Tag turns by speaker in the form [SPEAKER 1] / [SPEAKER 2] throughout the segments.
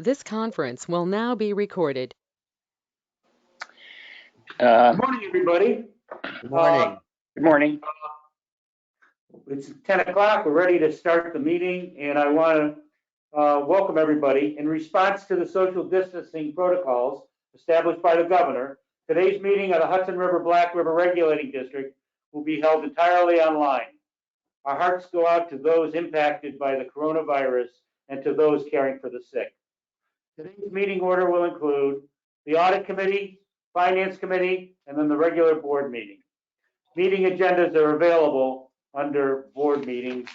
[SPEAKER 1] This conference will now be recorded.
[SPEAKER 2] Good morning, everybody.
[SPEAKER 3] Good morning.
[SPEAKER 2] Good morning. It's 10 o'clock. We're ready to start the meeting, and I want to welcome everybody. In response to the social distancing protocols established by the governor, today's meeting of the Hudson River Black River Regulating District will be held entirely online. Our hearts go out to those impacted by the coronavirus and to those caring for the sick. Today's meeting order will include the Audit Committee, Finance Committee, and then the regular board meeting. Meeting agendas are available under board meetings.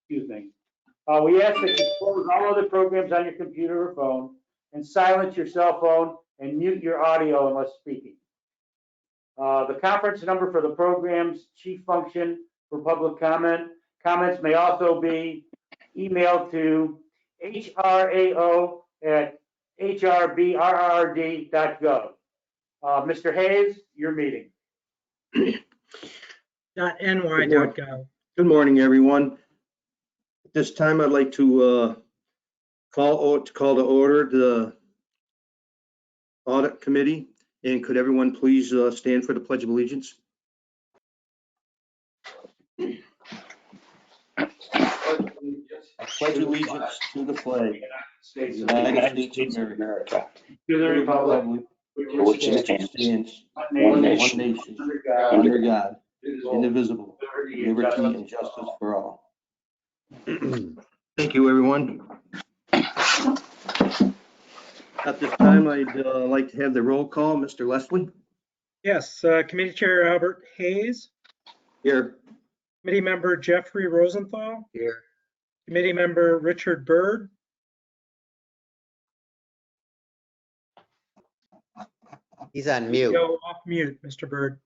[SPEAKER 2] Excuse me. We ask that you close all other programs on your computer or phone and silence your cell phone and mute your audio unless speaking. The conference number for the program's chief function for public comment. Comments may also be emailed to HRAO@HRBRRD.gov. Mr. Hayes, your meeting.
[SPEAKER 3] .ny.gov. Good morning, everyone. At this time, I'd like to call to order the Audit Committee. And could everyone please stand for the Pledge of Allegiance? I pledge allegiance to the flag of the United States of America,
[SPEAKER 2] To the republic
[SPEAKER 3] for which it stands, one nation, under God, indivisible, liberty and justice for all. Thank you, everyone. At this time, I'd like to have the roll call. Mr. Leslie?
[SPEAKER 4] Yes, Committee Chair Albert Hayes.
[SPEAKER 3] Here.
[SPEAKER 4] Committee Member Jeffrey Rosenthal.
[SPEAKER 3] Here.
[SPEAKER 4] Committee Member Richard Byrd.
[SPEAKER 5] He's on mute.
[SPEAKER 4] Go off mute, Mr. Byrd.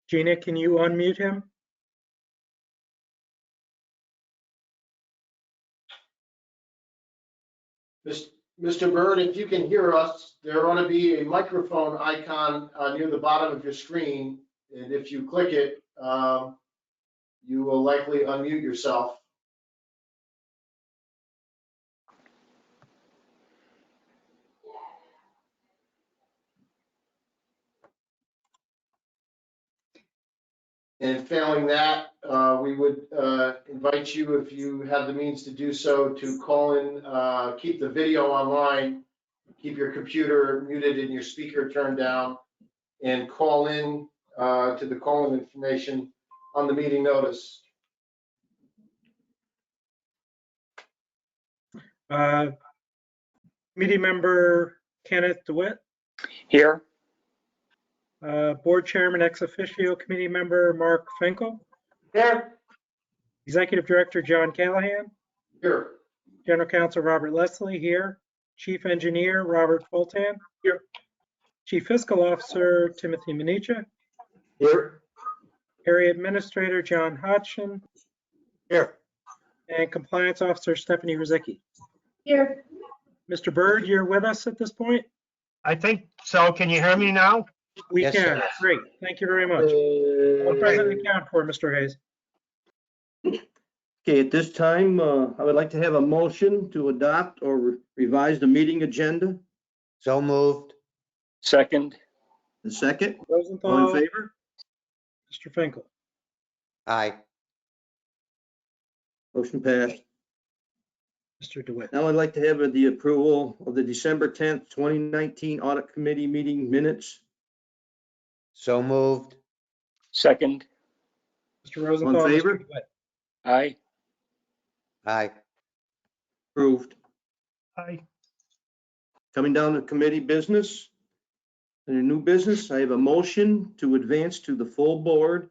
[SPEAKER 4] Gina, can you unmute him?
[SPEAKER 6] Mr. Byrd, if you can hear us, there ought to be a microphone icon near the bottom of your screen. And if you click it, you will likely unmute yourself. And failing that, we would invite you, if you have the means to do so, to call in, keep the video online, keep your computer muted and your speaker turned down, and call in to the call-in information on the meeting notice.
[SPEAKER 4] Committee Member Kenneth DeWitt.
[SPEAKER 2] Here.
[SPEAKER 4] Board Chairman ex officio Committee Member Mark Finkel.
[SPEAKER 2] Here.
[SPEAKER 4] Executive Director John Callahan.
[SPEAKER 6] Here.
[SPEAKER 4] General Counsel Robert Leslie here. Chief Engineer Robert Fultan.
[SPEAKER 6] Here.
[SPEAKER 4] Chief Fiscal Officer Timothy Minicha.
[SPEAKER 6] Here.
[SPEAKER 4] Area Administrator John Hodgson.
[SPEAKER 6] Here.
[SPEAKER 4] And Compliance Officer Stephanie Rizicki.
[SPEAKER 7] Here.
[SPEAKER 4] Mr. Byrd, you're with us at this point?
[SPEAKER 8] I think so. Can you hear me now?
[SPEAKER 4] We
[SPEAKER 5] Yes,
[SPEAKER 4] can.
[SPEAKER 5] sir.
[SPEAKER 4] Great. Thank you very much. All present and accounted for, Mr. Hayes.
[SPEAKER 3] Okay, at this time, I would like to have a motion to adopt or revise the meeting agenda.
[SPEAKER 5] So moved.
[SPEAKER 2] Second.
[SPEAKER 3] The second, all
[SPEAKER 4] Rosenthal.
[SPEAKER 3] in favor?
[SPEAKER 4] Mr. Finkel.
[SPEAKER 5] Aye.
[SPEAKER 3] Motion passed.
[SPEAKER 4] Mr. DeWitt.
[SPEAKER 3] Now I'd like to have the approval of the December 10th, 2019 Audit Committee meeting minutes.
[SPEAKER 5] So moved.
[SPEAKER 2] Second.
[SPEAKER 4] Mr. Rosenthal.
[SPEAKER 3] All in favor?
[SPEAKER 4] Mr. DeWitt.
[SPEAKER 2] Aye.
[SPEAKER 5] Aye.
[SPEAKER 3] Approved.
[SPEAKER 8] Aye.
[SPEAKER 3] Coming down to committee business. Under new business, I have a motion to advance to the full board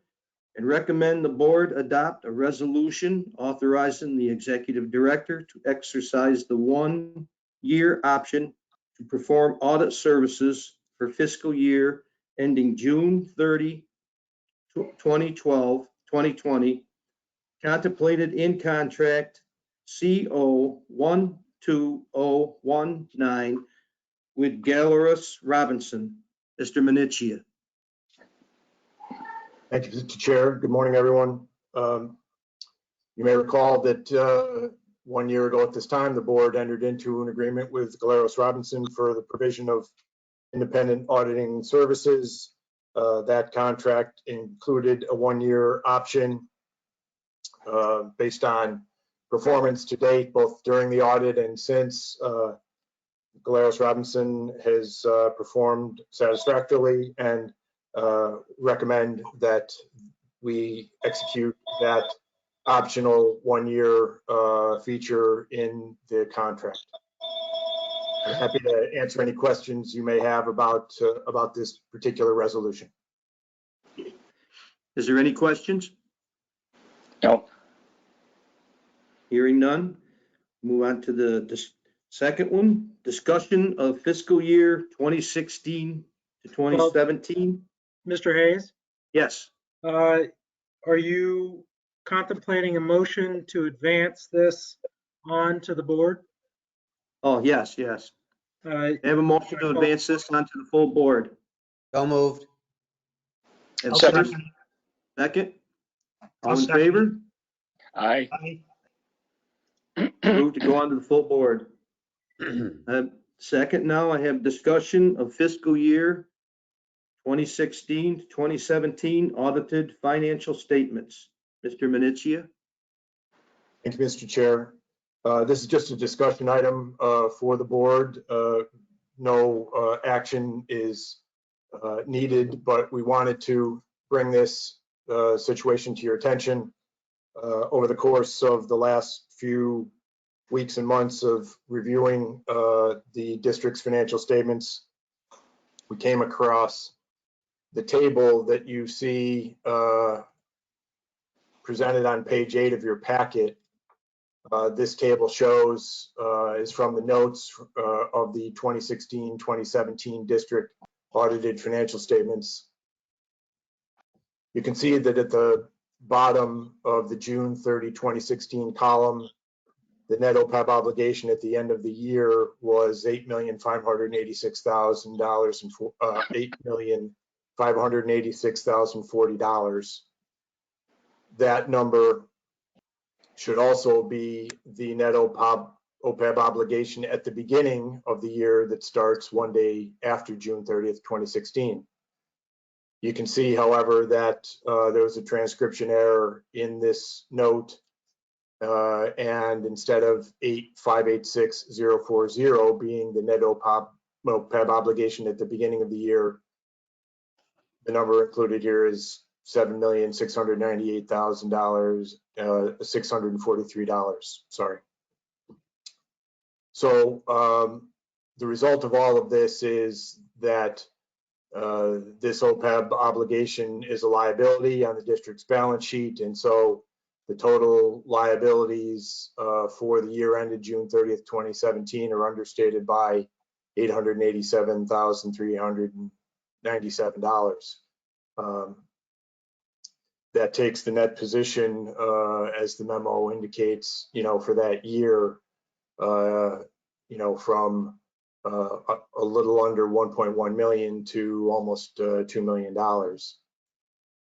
[SPEAKER 3] and recommend the board adopt a resolution authorizing the executive director to exercise the 1-year option to perform audit services for fiscal year ending June 30, 2020, contemplated in contract CO 12019 with Gallerus Robinson. Mr. Minichia.
[SPEAKER 9] Thank you, Mr. Chair. Good morning, everyone.
[SPEAKER 7] You may recall that 1 year ago at this time, the board entered into an agreement with Galeros Robinson for the provision of independent auditing services. That contract included a 1-year option based on performance to date, both during the audit and since. Galeros Robinson has performed satisfactorily and recommend that we execute that optional 1-year feature in the contract. I'm happy to answer any questions you may have about this particular resolution.
[SPEAKER 3] Is there any questions?
[SPEAKER 9] No.
[SPEAKER 3] Hearing none. Move on to the second one. Discussion of fiscal year 2016 to 2017.
[SPEAKER 4] Mr. Hayes,
[SPEAKER 3] Yes.
[SPEAKER 4] are you contemplating a motion to advance this on to the board?
[SPEAKER 3] Oh, yes, yes.
[SPEAKER 4] Uh,
[SPEAKER 3] I have a motion to advance this onto the full board.
[SPEAKER 5] So moved.
[SPEAKER 3] And
[SPEAKER 8] I'll
[SPEAKER 3] first,
[SPEAKER 8] second.
[SPEAKER 3] second. All
[SPEAKER 8] I'll
[SPEAKER 3] in
[SPEAKER 8] second.
[SPEAKER 3] favor?
[SPEAKER 9] Aye.
[SPEAKER 8] Aye.
[SPEAKER 3] Move to go on to the full board. Second, now I have discussion of fiscal year 2016 to 2017 audited financial statements. Mr. Minichia?
[SPEAKER 7] Thank you, Mr. Chair. This is just a discussion item for the board. No action is needed, but we wanted to bring this situation to your attention. Over the course of the last few weeks and months of reviewing the district's financial statements, we came across the table that you see presented on page 8 of your packet. This table shows, is from the notes of the 2016-2017 district audited financial statements. You can see that at the bottom of the June 30, 2016 column, the net OPEB obligation at the end of the year was $8,586,000 and $8,586,040. That number should also be the net OPEB obligation at the beginning of the year that starts 1 day after June 30th, 2016. You can see, however, that there was a transcription error in this note, and instead of 8,586,040 being the net OPEB obligation at the beginning of the year, the number included here is $7,698,643. Sorry. So the result of all of this is that this OPEB obligation is a liability on the district's balance sheet, and so the total liabilities for the year ended June 30th, 2017 are understated by $887,397. That takes the net position, as the memo indicates, for that year, from a little under 1.1 million to almost $2 million.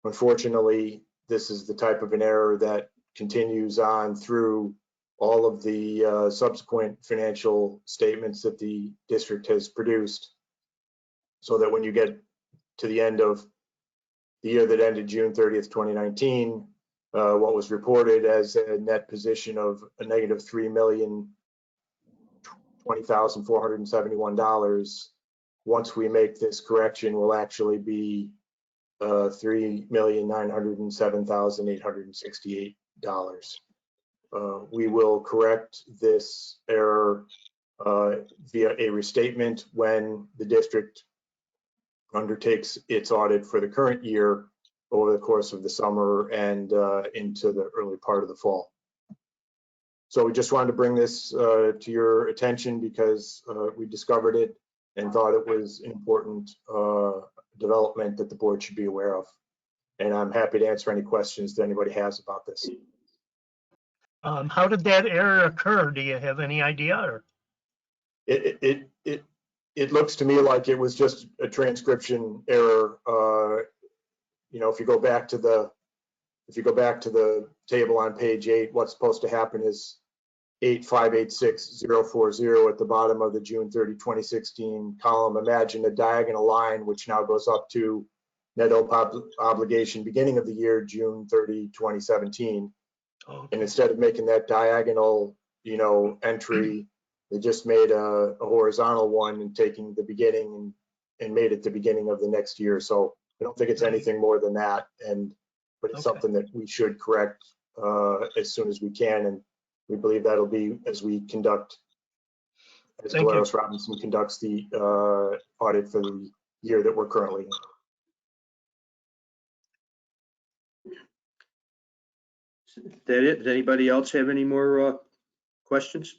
[SPEAKER 7] Unfortunately, this is the type of an error that continues on through all of the subsequent financial statements that the district has produced, so that when you get to the end of the year that ended June 30th, 2019, what was reported as a net position of a negative $3,020,471, once we make this correction, will actually be $3,907,868. We will correct this error via a restatement when the district undertakes its audit for the current year over the course of the summer and into the early part of the fall. So we just wanted to bring this to your attention because we discovered it and thought it was an important development that the board should be aware of. And I'm happy to answer any questions that anybody has about this.
[SPEAKER 8] How did that error occur? Do you have any idea? Or?
[SPEAKER 7] It looks to me like it was just a transcription error. If you go back to the if you go back to the table on page 8, what's supposed to happen is 8586040 at the bottom of the June 30, 2016 column. Imagine a diagonal line which now goes up to net obligation beginning of the year, June 30, 2017.
[SPEAKER 8] Okay.
[SPEAKER 7] And instead of making that diagonal, entry, they just made a horizontal one and taking the beginning and made it the beginning of the next year. So I don't think it's anything more than that. But it's
[SPEAKER 8] Okay.
[SPEAKER 7] something that we should correct as soon as we can. And we believe that'll be as
[SPEAKER 8] Thank you.
[SPEAKER 7] Galeros Robinson conducts the audit for the year that we're currently in.
[SPEAKER 3] Is that it? Does anybody else have any more questions?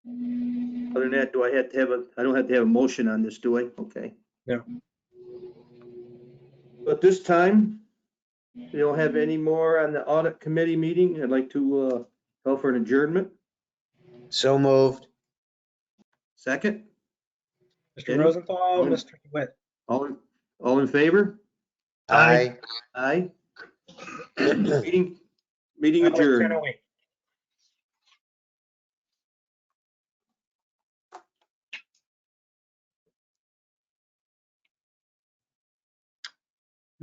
[SPEAKER 3] Other than that, I don't have to have a motion on this, do I? Okay.
[SPEAKER 4] No.
[SPEAKER 3] At this time, we don't have any more on the audit committee meeting. I'd like to call for an adjournment.
[SPEAKER 5] So moved.
[SPEAKER 3] Second,
[SPEAKER 4] Mr.
[SPEAKER 3] Any?
[SPEAKER 4] Rosenthal, Mr. DeWitt.
[SPEAKER 3] all in favor?
[SPEAKER 8] Aye.
[SPEAKER 3] Aye. Meeting
[SPEAKER 4] Alex,
[SPEAKER 3] adjourned.
[SPEAKER 4] 10:08.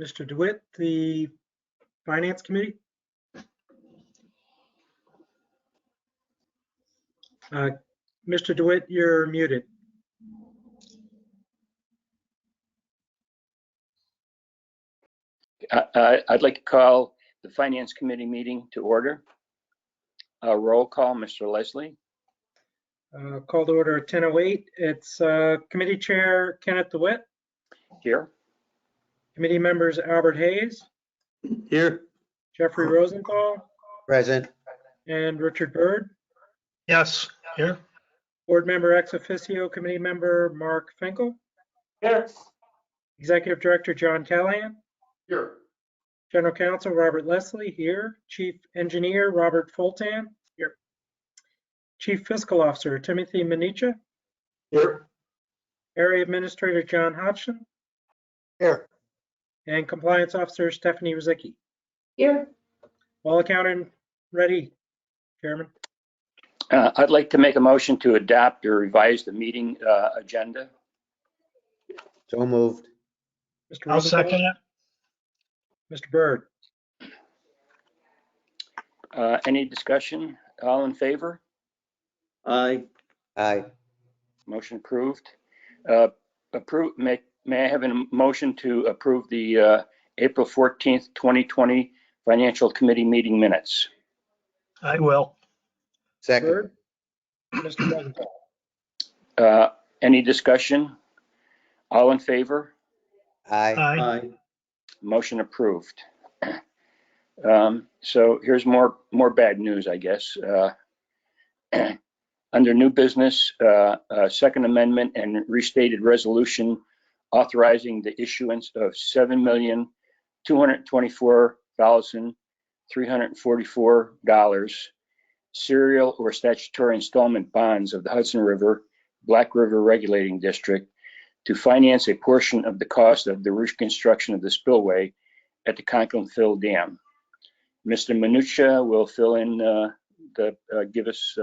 [SPEAKER 4] Mr. DeWitt, the Finance Committee. Mr. DeWitt, you're muted.
[SPEAKER 9] I'd like to call the Finance Committee meeting to order. Roll call, Mr. Leslie.
[SPEAKER 4] Call to order at 10:08. It's Committee Chair Kenneth DeWitt,
[SPEAKER 9] Here.
[SPEAKER 4] Committee Members Albert Hayes,
[SPEAKER 3] Here.
[SPEAKER 4] Jeffrey Rosenthal,
[SPEAKER 5] Present.
[SPEAKER 4] and Richard Byrd.
[SPEAKER 8] Yes, here.
[SPEAKER 4] Board Member ex officio Committee Member Mark Finkel,
[SPEAKER 2] Here.
[SPEAKER 4] Executive Director John Callahan,
[SPEAKER 6] Here.
[SPEAKER 4] General Counsel Robert Leslie here, Chief Engineer Robert Fultan here, Chief Fiscal Officer Timothy Minicha,
[SPEAKER 7] Here.
[SPEAKER 4] Area Administrator John Hudson,
[SPEAKER 7] Here.
[SPEAKER 4] and Compliance Officer Stephanie Rizicki.
[SPEAKER 1] Here.
[SPEAKER 4] All accounted ready, Chairman.
[SPEAKER 9] I'd like to make a motion to adopt or revise the meeting agenda.
[SPEAKER 5] So moved.
[SPEAKER 4] Mr.
[SPEAKER 8] I'll
[SPEAKER 4] Rosenthal,
[SPEAKER 8] second it.
[SPEAKER 4] Mr. Byrd.
[SPEAKER 9] Any discussion? All in favor?
[SPEAKER 3] Aye.
[SPEAKER 5] Aye.
[SPEAKER 9] Motion approved. May I have a motion to approve the April 14th, 2020 Financial Committee meeting minutes?
[SPEAKER 8] I will.
[SPEAKER 5] Second.
[SPEAKER 4] Byrd. Mr. Rosenthal.
[SPEAKER 9] Any discussion? All in favor?
[SPEAKER 5] Aye.
[SPEAKER 8] Aye.
[SPEAKER 3] Aye.
[SPEAKER 9] Motion approved. So here's more bad news, I guess. Under new business, Second Amendment and restated resolution authorizing the issuance of $7,224,344 serial or statutory installment bonds of the Hudson River, Black River Regulating District to finance a portion of the cost of the reconstruction of the spillway at the Conklin-Phil Dam. Mr. Minicha will fill in give us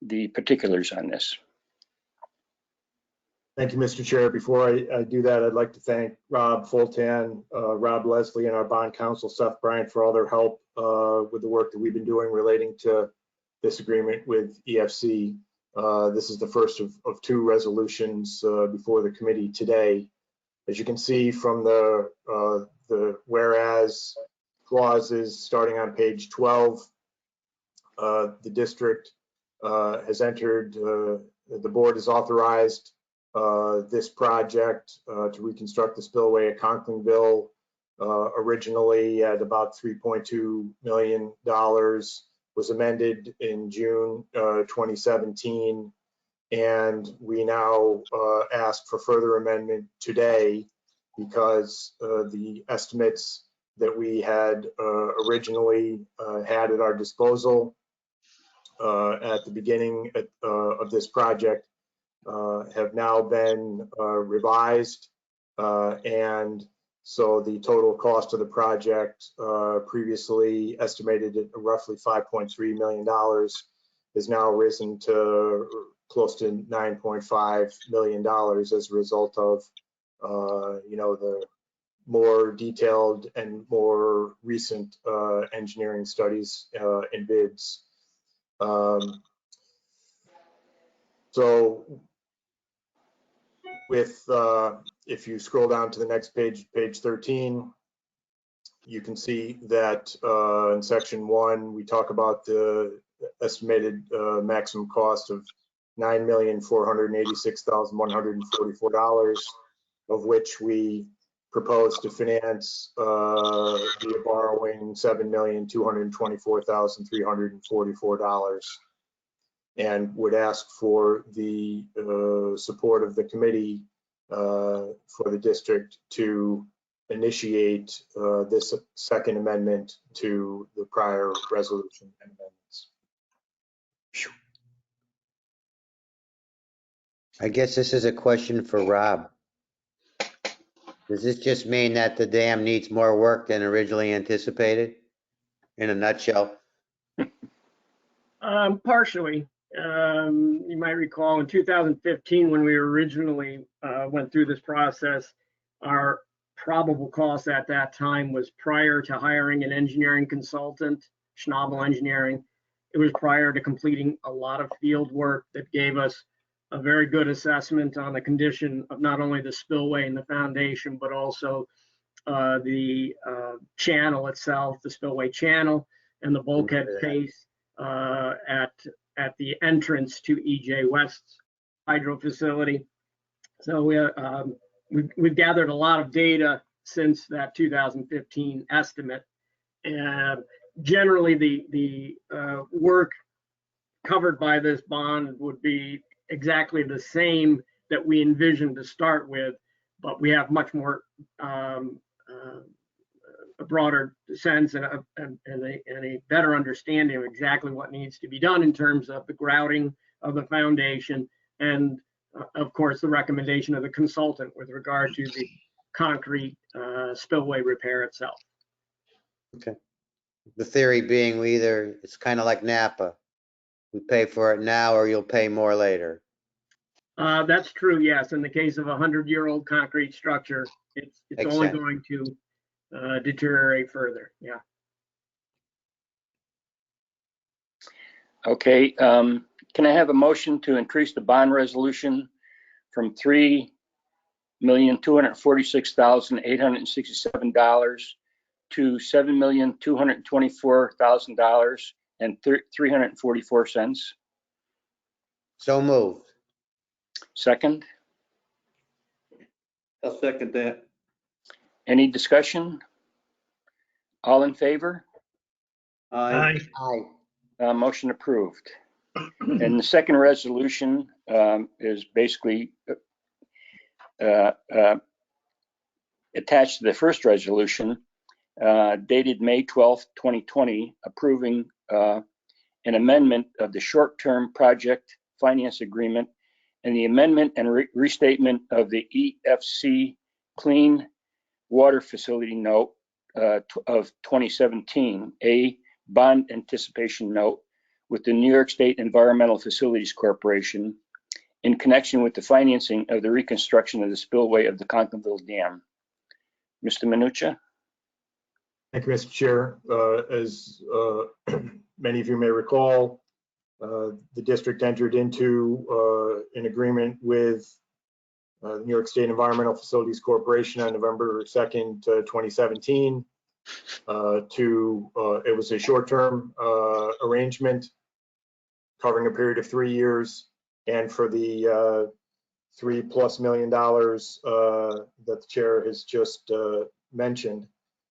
[SPEAKER 9] the particulars on this.
[SPEAKER 7] Thank you, Mr. Chair. Before I do that, I'd like to thank Rob Fultan, Rob Leslie, and our bond counsel, Seth Bryant, for all their help with the work that we've been doing relating to this agreement with EFC. This is the first of two resolutions before the committee today. As you can see from the whereas clauses starting on page 12, the district has entered, the board has authorized this project to reconstruct the spillway at Conklinville, originally at about $3.2 million, was amended in June 2017. And we now ask for further amendment today because the estimates that we had originally had at our disposal at the beginning of this project have now been revised, and So the total cost of the project, previously estimated at roughly $5.3 million, has now risen to close to $9.5 million as a result of, the more detailed and more recent engineering studies and bids. So with, if you scroll down to the next page, page 13, you can see that in section 1, we talk about the estimated maximum cost of $9,486,144, of which we propose to finance via borrowing $7,224,344, and would ask for the support of the committee for the district to initiate this second amendment to the prior resolution and amendments.
[SPEAKER 5] I guess this is a question for Rob. Does this just mean that the dam needs more work than originally anticipated? In a nutshell?
[SPEAKER 10] Partially. You might recall in 2015, when we originally went through this process, our probable cost at that time was prior to hiring an engineering consultant, Schnabel Engineering. It was prior to completing a lot of field work that gave us a very good assessment on the condition of not only the spillway and the foundation, but also the channel itself, the spillway channel, and the bulkhead face at the entrance to EJ West's hydro facility. So we've gathered a lot of data since that 2015 estimate. And generally, the work covered by this bond would be exactly the same that we envisioned to start with, but we have much more a broader sense and a better understanding of exactly what needs to be done in terms of the grouting of the foundation and, of course, the recommendation of the consultant with regard to the concrete spillway repair itself.
[SPEAKER 5] Okay. The theory being it's kind of like Napa. We pay for it now or you'll pay more later.
[SPEAKER 10] That's true, yes. In the case of a 100-year-old concrete structure, it's only going to deteriorate further. Yeah.
[SPEAKER 9] Okay. Can I have a motion to increase the bond resolution from $3,246,867 to $7,224,344?
[SPEAKER 5] So moved.
[SPEAKER 9] Second?
[SPEAKER 3] I'll second that.
[SPEAKER 9] Any discussion? All in favor?
[SPEAKER 8] Aye.
[SPEAKER 5] Aye.
[SPEAKER 9] Motion approved. And the second resolution is basically attached to the first resolution dated May 12th, 2020, approving an amendment of the short-term project finance agreement and the amendment and restatement of the EFC Clean Water Facility Note of 2017, a bond anticipation note with the New York State Environmental Facilities Corporation in connection with the financing of the reconstruction of the spillway of the Conklingville Dam. Mr. Minuccia?
[SPEAKER 7] Thank you, Mr. Chair. As many of you may recall, the district entered into an agreement with the New York State Environmental Facilities Corporation on November 2nd, 2017. It was a short-term arrangement covering a period of 3 years, and for the $3+ million that the chair has just mentioned.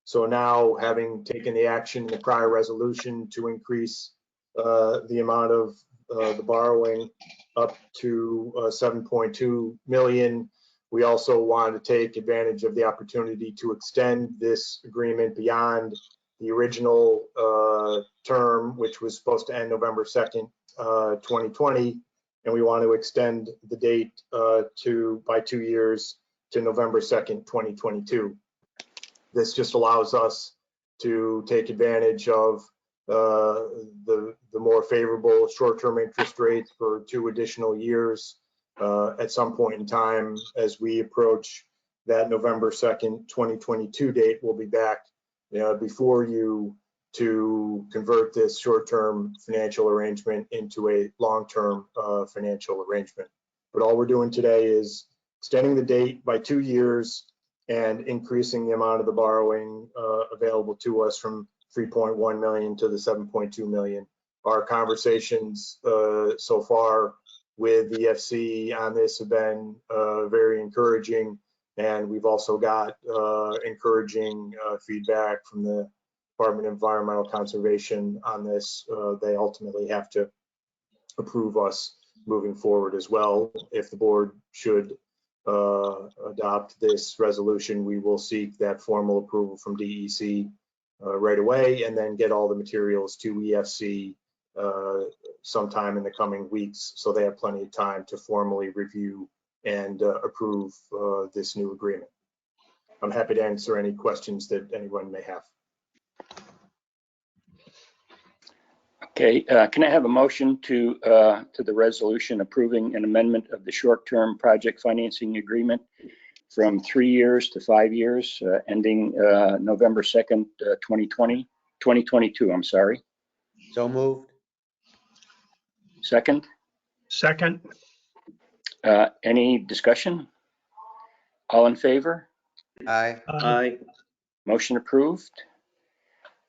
[SPEAKER 7] So now, having taken the action in the prior resolution to increase the amount of the borrowing up to $7.2 million, we also wanted to take advantage of the opportunity to extend this agreement beyond the original term, which was supposed to end November 2nd, 2020. And we want to extend the date by 2 years to November 2nd, 2022. this just allows us to take advantage of the more favorable short-term interest rates for 2 additional years at some point in time. As we approach that November 2nd, 2022 date, we'll be back before you to convert this short-term financial arrangement into a long-term financial arrangement. But all we're doing today is extending the date by 2 years and increasing the amount of the borrowing available to us from 3.1 million to the 7.2 million. Our conversations so far with the EFC on this have been very encouraging, and we've also got encouraging feedback from the Department of Environmental Conservation on this. They ultimately have to approve us moving forward as well. If the board should adopt this resolution, we will seek that formal approval from DEC right away, and then get all the materials to EFC sometime in the coming weeks, so they have plenty of time to formally review and approve this new agreement. I'm happy to answer any questions that anyone may have.
[SPEAKER 9] Okay, can I have a motion to the resolution approving an amendment of the short-term project financing agreement from 3 years to 5 years, ending November 2nd, 2022, I'm sorry.
[SPEAKER 5] So moved.
[SPEAKER 9] Second,
[SPEAKER 8] Second.
[SPEAKER 9] any discussion? All in favor?
[SPEAKER 5] Aye.
[SPEAKER 3] Aye.
[SPEAKER 9] Motion approved.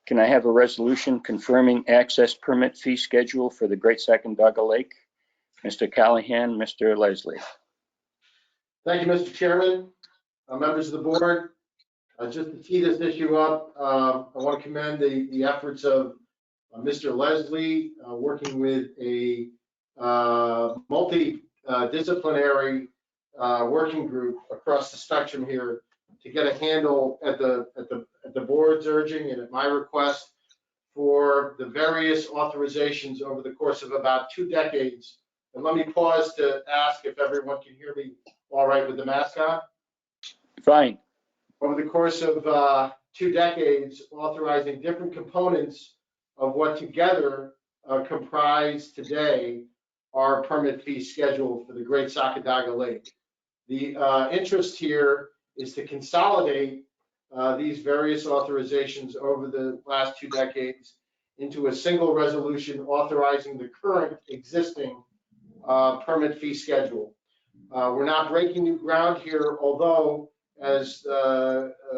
[SPEAKER 9] Can I have a resolution confirming access permit fee schedule for the Great Sacandaga Lake? Mr. Callahan, Mr. Leslie.
[SPEAKER 6] Thank you, Mr. Chairman. Members of the board, just to tee this issue up, I want to commend the efforts of Mr. Leslie, working with a multidisciplinary working group across the spectrum here to get a handle at the board's urging and at my request for the various authorizations over the course of about 2 decades. And let me pause to ask if everyone can hear me all right with the mask on.
[SPEAKER 9] Fine.
[SPEAKER 6] Over the course of 2 decades, authorizing different components of what together comprise today our permit fee schedule for the Great Sacandaga Lake. The interest here is to consolidate these various authorizations over the last 2 decades into a single resolution authorizing the current existing permit fee schedule. We're not breaking new ground here, although, as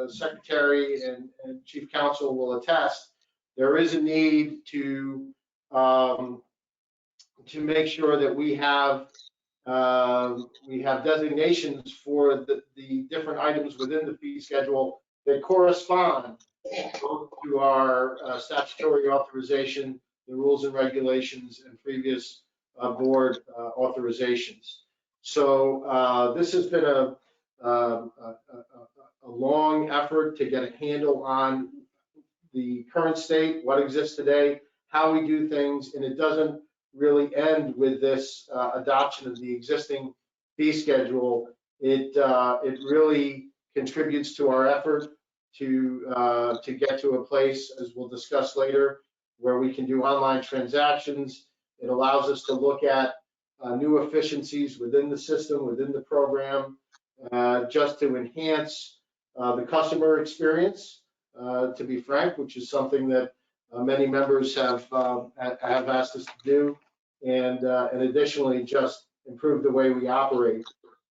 [SPEAKER 6] Secretary and Chief Counsel will attest, there is a need to make sure that we have designations for the different items within the fee schedule that correspond both to our statutory authorization, the rules and regulations, and previous board authorizations. So this has been a long effort to get a handle on the current state, what exists today, how we do things, and it doesn't really end with this adoption of the existing fee schedule. It really contributes to our effort to get to a place, as we'll discuss later, where we can do online transactions. It allows us to look at new efficiencies within the system, within the program, just to enhance the customer experience, to be frank, which is something that many members have asked us to do, and additionally just improve the way we operate.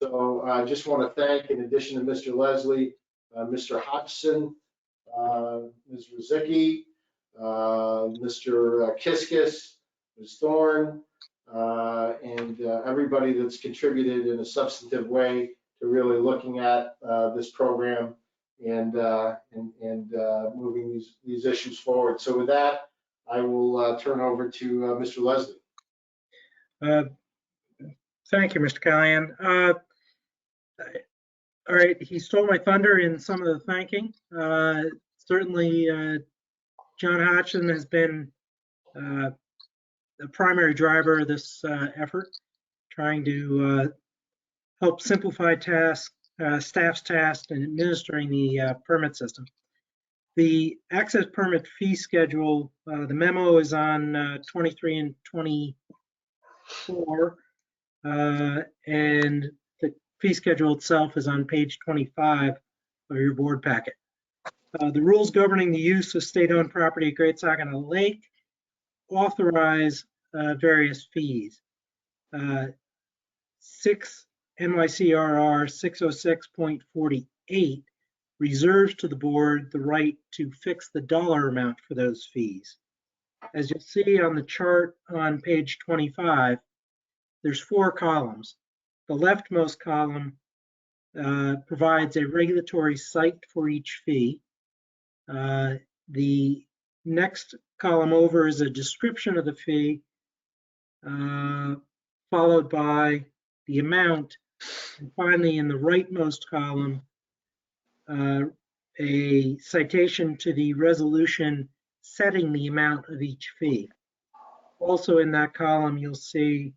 [SPEAKER 6] So I just want to thank, in addition to Mr. Leslie, Mr. Hudson, Ms. Rizicki, Mr. Kiskis, Ms. Thorne, and everybody that's contributed in a substantive way to really looking at this program and moving these issues forward. So with that, I will turn over to Mr. Leslie.
[SPEAKER 4] Thank you, Mr. Callahan. All right, he stole my thunder in some of the thanking. Certainly, John Hodgson has been the primary driver of this effort, trying to help simplify tasks, staff's tasked in administering the permit system. The access permit fee schedule, the memo is on 23 and 24, and the fee schedule itself is on page 25 of your board packet. The rules governing the use of state-owned property at Great Saginaw Lake authorize various fees. 6 NYCRR 606.48 reserves to the board the right to fix the dollar amount for those fees. As you'll see on the chart on page 25, there's 4 columns. The leftmost column provides a regulatory site for each fee. The next column over is a description of the fee, followed by the amount, and finally in the rightmost column, a citation to the resolution setting the amount of each fee. Also in that column, you'll see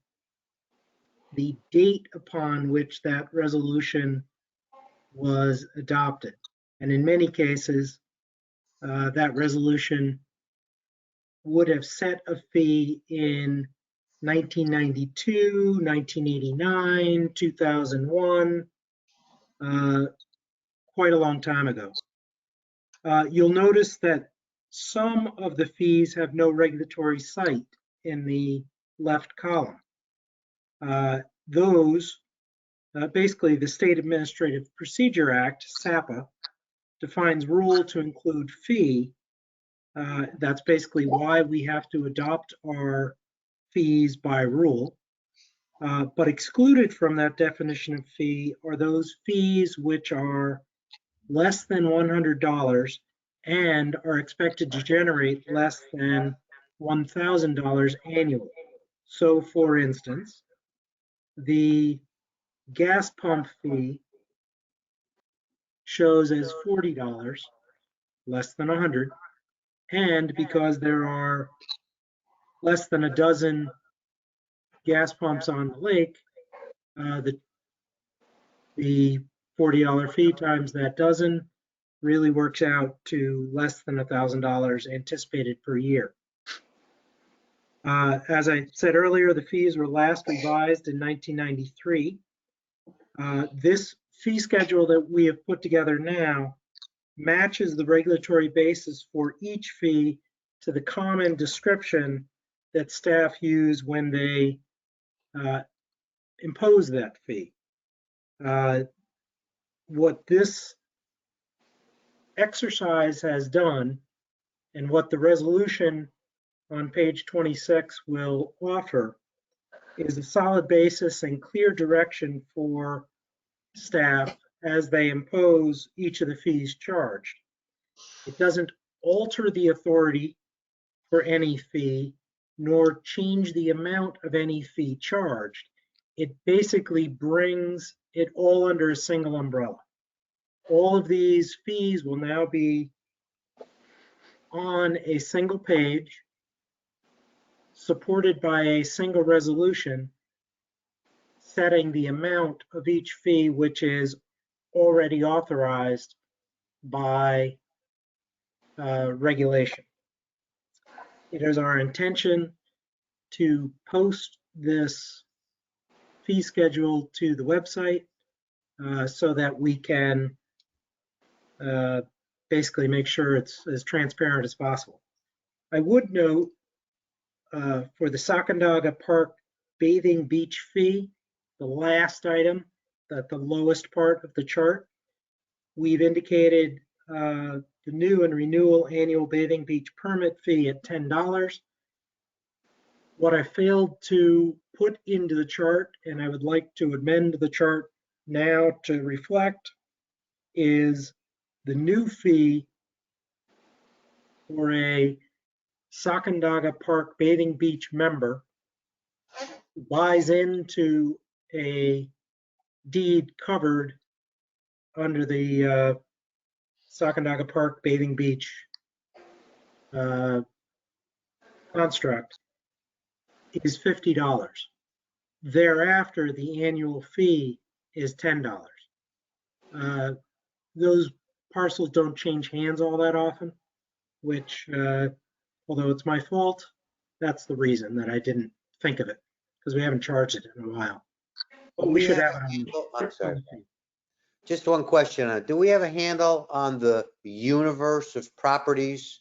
[SPEAKER 4] the date upon which that resolution was adopted. And in many cases, that resolution would have set a fee in 1992, 1989, 2001, quite a long time ago. You'll notice that some of the fees have no regulatory site in the left column. Those, basically the State Administrative Procedure Act, SAPA, defines rule to include fee. That's basically why we have to adopt our fees by rule. But excluded from that definition of fee are those fees which are less than $100 and are expected to generate less than $1,000 annually. So for instance, the gas pump fee shows as $40, less than 100, and because there are less than a dozen gas pumps on the lake, the $40 fee times that dozen really works out to less than $1,000 anticipated per year. As I said earlier, the fees were last revised in 1993. This fee schedule that we have put together now matches the regulatory basis for each fee to the common description that staff use when they impose that fee. What this exercise has done, and what the resolution on page 26 will offer, is a solid basis and clear direction for staff as they impose each of the fees charged. It doesn't alter the authority for any fee, nor change the amount of any fee charged. It basically brings it all under a single umbrella. All of these fees will now be on a single page, supported by a single resolution, setting the amount of each fee which is already authorized by regulation. It is our intention to post this fee schedule to the website so that we can basically make sure it's as transparent as possible. I would note for the Sacandaga Park bathing beach fee, the last item, at the lowest part of the chart, we've indicated the new and renewal annual bathing beach permit fee at $10. What I failed to put into the chart, and I would like to amend the chart now to reflect, is the new fee for a Sacandaga Park bathing beach member who buys into a deed covered under the Sacandaga Park bathing beach construct is $50. Thereafter, the annual fee is $10. Those parcels don't change hands all that often, which, although it's my fault, that's the reason that I didn't think of it, because we haven't charged it in a while. But we should have it on.
[SPEAKER 5] I'm sorry. Just one question. Do we have a handle on the universe of properties?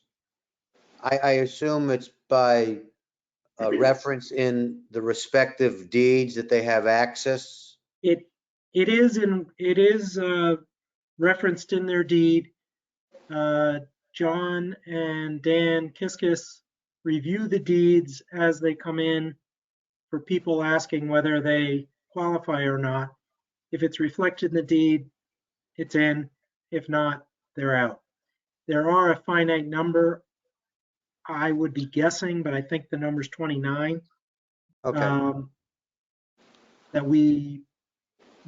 [SPEAKER 5] I assume it's by reference in the respective deeds that they have access?
[SPEAKER 4] It is referenced in their deed. John and Dan Kiskis review the deeds as they come in for people asking whether they qualify or not. If it's reflected in the deed, it's in. If not, they're out. There are a finite number. I would be guessing, but I think the number's 29.
[SPEAKER 5] Okay.
[SPEAKER 4] That we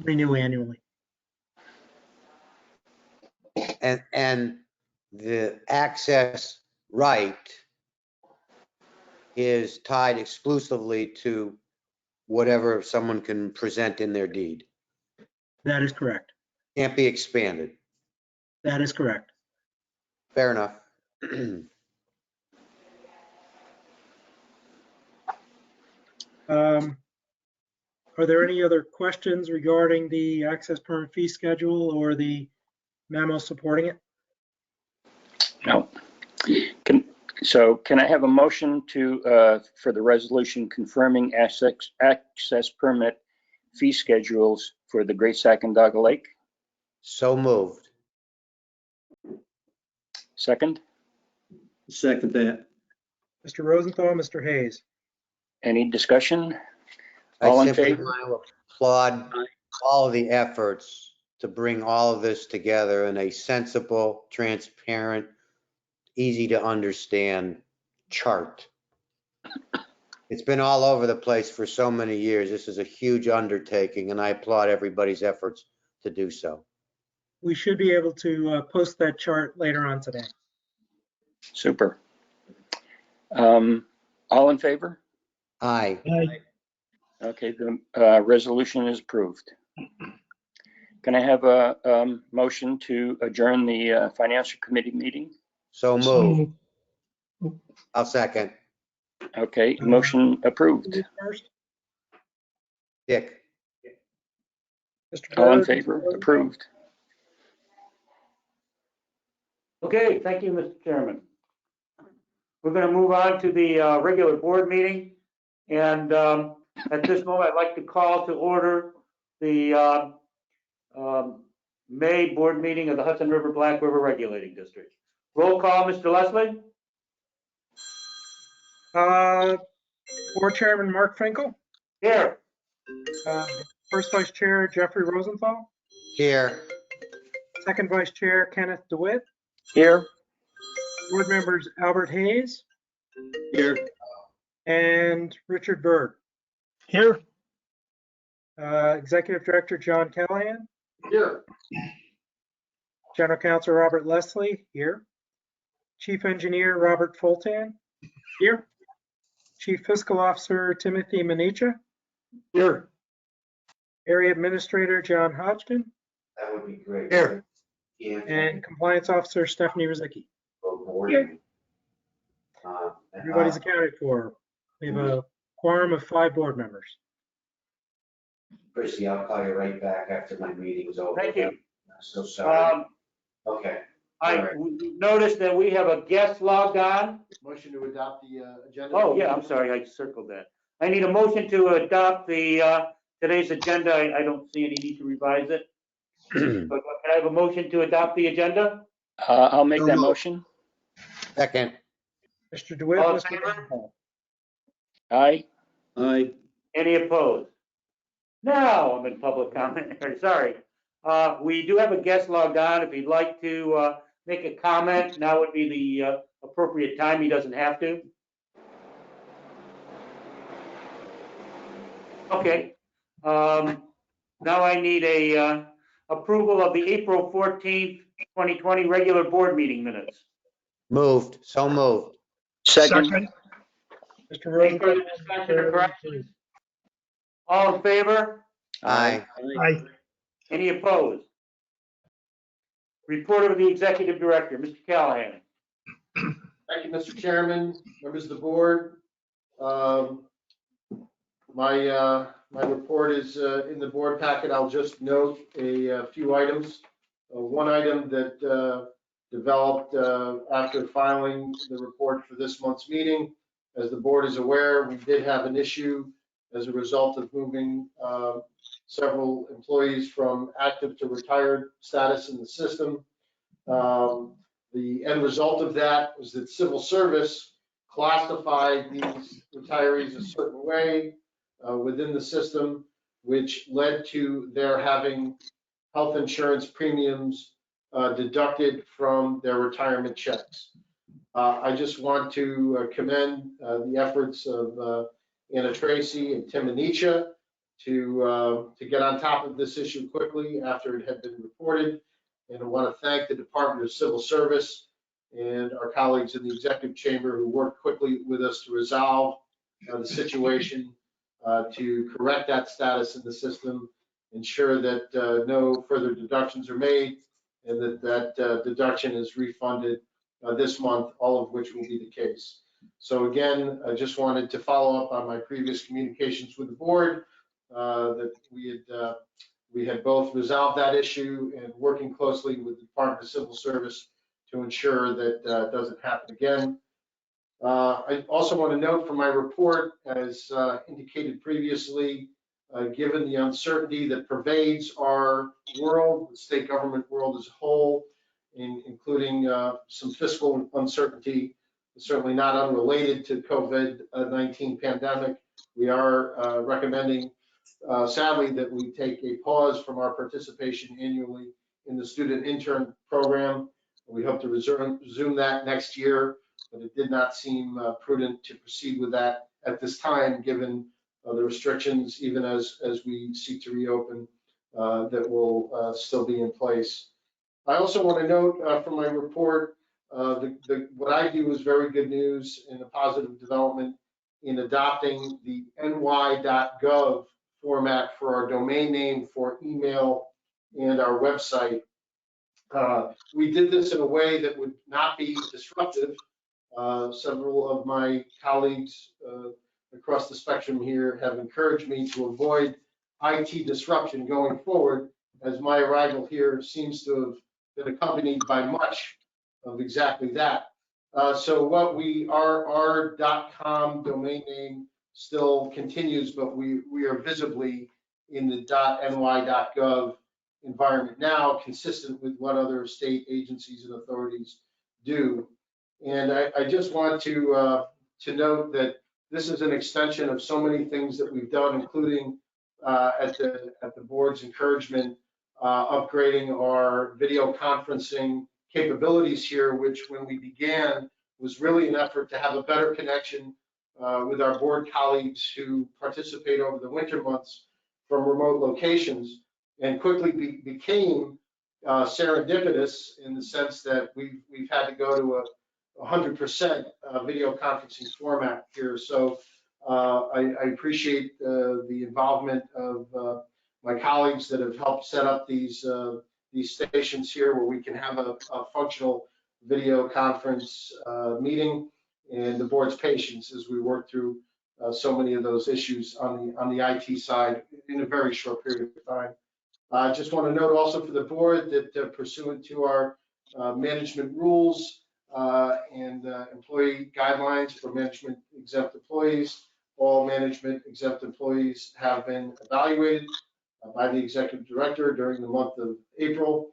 [SPEAKER 4] renew annually.
[SPEAKER 5] And the access right is tied exclusively to whatever someone can present in their deed.
[SPEAKER 4] That is correct.
[SPEAKER 5] Can't be expanded.
[SPEAKER 4] That is correct.
[SPEAKER 5] Fair enough.
[SPEAKER 4] Are there any other questions regarding the access permit fee schedule or the memo supporting it?
[SPEAKER 9] No. Can I have a motion for the resolution confirming access permit fee schedules for the Great Sacandaga Lake?
[SPEAKER 5] So moved.
[SPEAKER 9] Second?
[SPEAKER 3] Second that.
[SPEAKER 4] Mr. Rosenthal, Mr. Hayes.
[SPEAKER 9] Any discussion?
[SPEAKER 5] I
[SPEAKER 9] All in
[SPEAKER 5] simply
[SPEAKER 9] favor?
[SPEAKER 5] want to applaud all of the efforts to bring all of this together in a sensible, transparent, easy to understand chart. It's been all over the place for so many years. This is a huge undertaking, and I applaud everybody's efforts to do so.
[SPEAKER 4] We should be able to post that chart later on today.
[SPEAKER 9] Super. All in favor?
[SPEAKER 5] Aye.
[SPEAKER 9] Okay, the resolution is approved. Can I have a motion to adjourn the Financial Committee meeting?
[SPEAKER 5] So moved. I'll second.
[SPEAKER 9] Okay, motion approved.
[SPEAKER 4] First,
[SPEAKER 5] Dick.
[SPEAKER 4] Mr.
[SPEAKER 9] All in
[SPEAKER 4] Byrd,
[SPEAKER 9] favor?
[SPEAKER 4] Mr.
[SPEAKER 9] Approved.
[SPEAKER 2] Okay, thank you, Mr. Chairman. We're going to move on to the regular board meeting. And at this moment, I'd like to call to order the May board meeting of the Hudson River Black River Regulating District. Roll call, Mr. Leslie?
[SPEAKER 4] Board Chairman Mark Finkel.
[SPEAKER 2] Here.
[SPEAKER 4] First Vice Chair Jeffrey Rosenthal.
[SPEAKER 5] Here.
[SPEAKER 4] Second Vice Chair Kenneth DeWitt.
[SPEAKER 9] Here.
[SPEAKER 4] Board members Albert Hayes
[SPEAKER 3] Here.
[SPEAKER 4] and Richard Byrd.
[SPEAKER 8] Here.
[SPEAKER 4] Executive Director John Callahan.
[SPEAKER 6] Here.
[SPEAKER 4] General Counsel Robert Leslie, here. Chief Engineer Robert Fultan, here. Chief Fiscal Officer Timothy Manicha.
[SPEAKER 7] Here.
[SPEAKER 4] Area Administrator John Hodgkin.
[SPEAKER 5] That would be great.
[SPEAKER 7] Here.
[SPEAKER 4] And Compliance Officer Stephanie Rizicki.
[SPEAKER 5] Here.
[SPEAKER 4] Everybody's accounted for. We have a quorum of 5 board members.
[SPEAKER 5] Chrissy, I'll call you right back after my meeting's over.
[SPEAKER 2] Thank you.
[SPEAKER 5] I'm so sorry. Okay.
[SPEAKER 2] I noticed that we have a guest logged on.
[SPEAKER 6] Motion to adopt the agenda.
[SPEAKER 2] Oh, yeah, I'm sorry, I circled that. I need a motion to adopt the today's agenda. I don't see any need to revise it. But can I have a motion to adopt the agenda?
[SPEAKER 9] I'll make that motion.
[SPEAKER 5] Second.
[SPEAKER 4] Mr. DeWitt,
[SPEAKER 2] All in
[SPEAKER 4] Mr.
[SPEAKER 2] favor?
[SPEAKER 4] Rosenthal.
[SPEAKER 9] Aye.
[SPEAKER 3] Aye.
[SPEAKER 2] Any opposed? Now I'm in public comment. Sorry. We do have a guest logged on. If he'd like to make a comment, now would be the appropriate time. He doesn't have to. Okay. Now I need a approval of the April 14th, 2020 regular board meeting minutes.
[SPEAKER 5] Moved. So moved.
[SPEAKER 9] Second.
[SPEAKER 4] Mr.
[SPEAKER 2] Any further
[SPEAKER 4] Rosenthal.
[SPEAKER 2] discussion or corrections? All in favor?
[SPEAKER 5] Aye.
[SPEAKER 8] Aye.
[SPEAKER 2] Any opposed? Report of the Executive Director, Mr. Callahan.
[SPEAKER 6] Thank you, Mr. Chairman, members of the board. My report is in the board packet. I'll just note a few items. One item that developed after filing the report for this month's meeting. As the board is aware, we did have an issue as a result of moving several employees from active to retired status in the system. The end result of that was that civil service classified these retirees a certain way within the system, which led to their having health insurance premiums deducted from their retirement checks. I just want to commend the efforts of Anna Tracy and Tim Anisha to get on top of this issue quickly after it had been reported. And I want to thank the Department of Civil Service and our colleagues in the executive chamber who worked quickly with us to resolve the situation, to correct that status in the system, ensure that no further deductions are made, and that deduction is refunded this month, all of which will be the case. So again, I just wanted to follow up on my previous communications with the board, that we had both resolved that issue and working closely with the Department of Civil Service to ensure that it doesn't happen again. I also want to note from my report, as indicated previously, given the uncertainty that pervades our world, the state government world as a whole, including some fiscal uncertainty, certainly not unrelated to COVID-19 pandemic, we are recommending, sadly, that we take a pause from our participation annually in the student intern program. We hope to resume that next year, but it did not seem prudent to proceed with that at this time, given the restrictions, even as we seek to reopen, that will still be in place. I also want to note from my report, what I view as very good news and a positive development in adopting the ny.gov format for our domain name for email and our website. We did this in a way that would not be disruptive. Several of my colleagues across the spectrum here have encouraged me to avoid IT disruption going forward, as my arrival here seems to have been accompanied by much of exactly that. So what our .com domain name still continues, but we are visibly in the .ny.gov environment now, consistent with what other state agencies and authorities do. And I just want to note that this is an extension of so many things that we've done, including at the board's encouragement, upgrading our video conferencing capabilities here, which when we began was really an effort to have a better connection with our board colleagues who participate over the winter months from remote locations, and quickly became serendipitous in the sense that we've had to go to a 100% video conferencing format here. So I appreciate the involvement of my colleagues that have helped set up these stations here where we can have a functional video conference meeting, and the board's patience as we work through so many of those issues on the IT side in a very short period of time. I just want to note also for the board that pursuant to our management rules and employee guidelines for management exempt employees, all management exempt employees have been evaluated by the executive director during the month of April.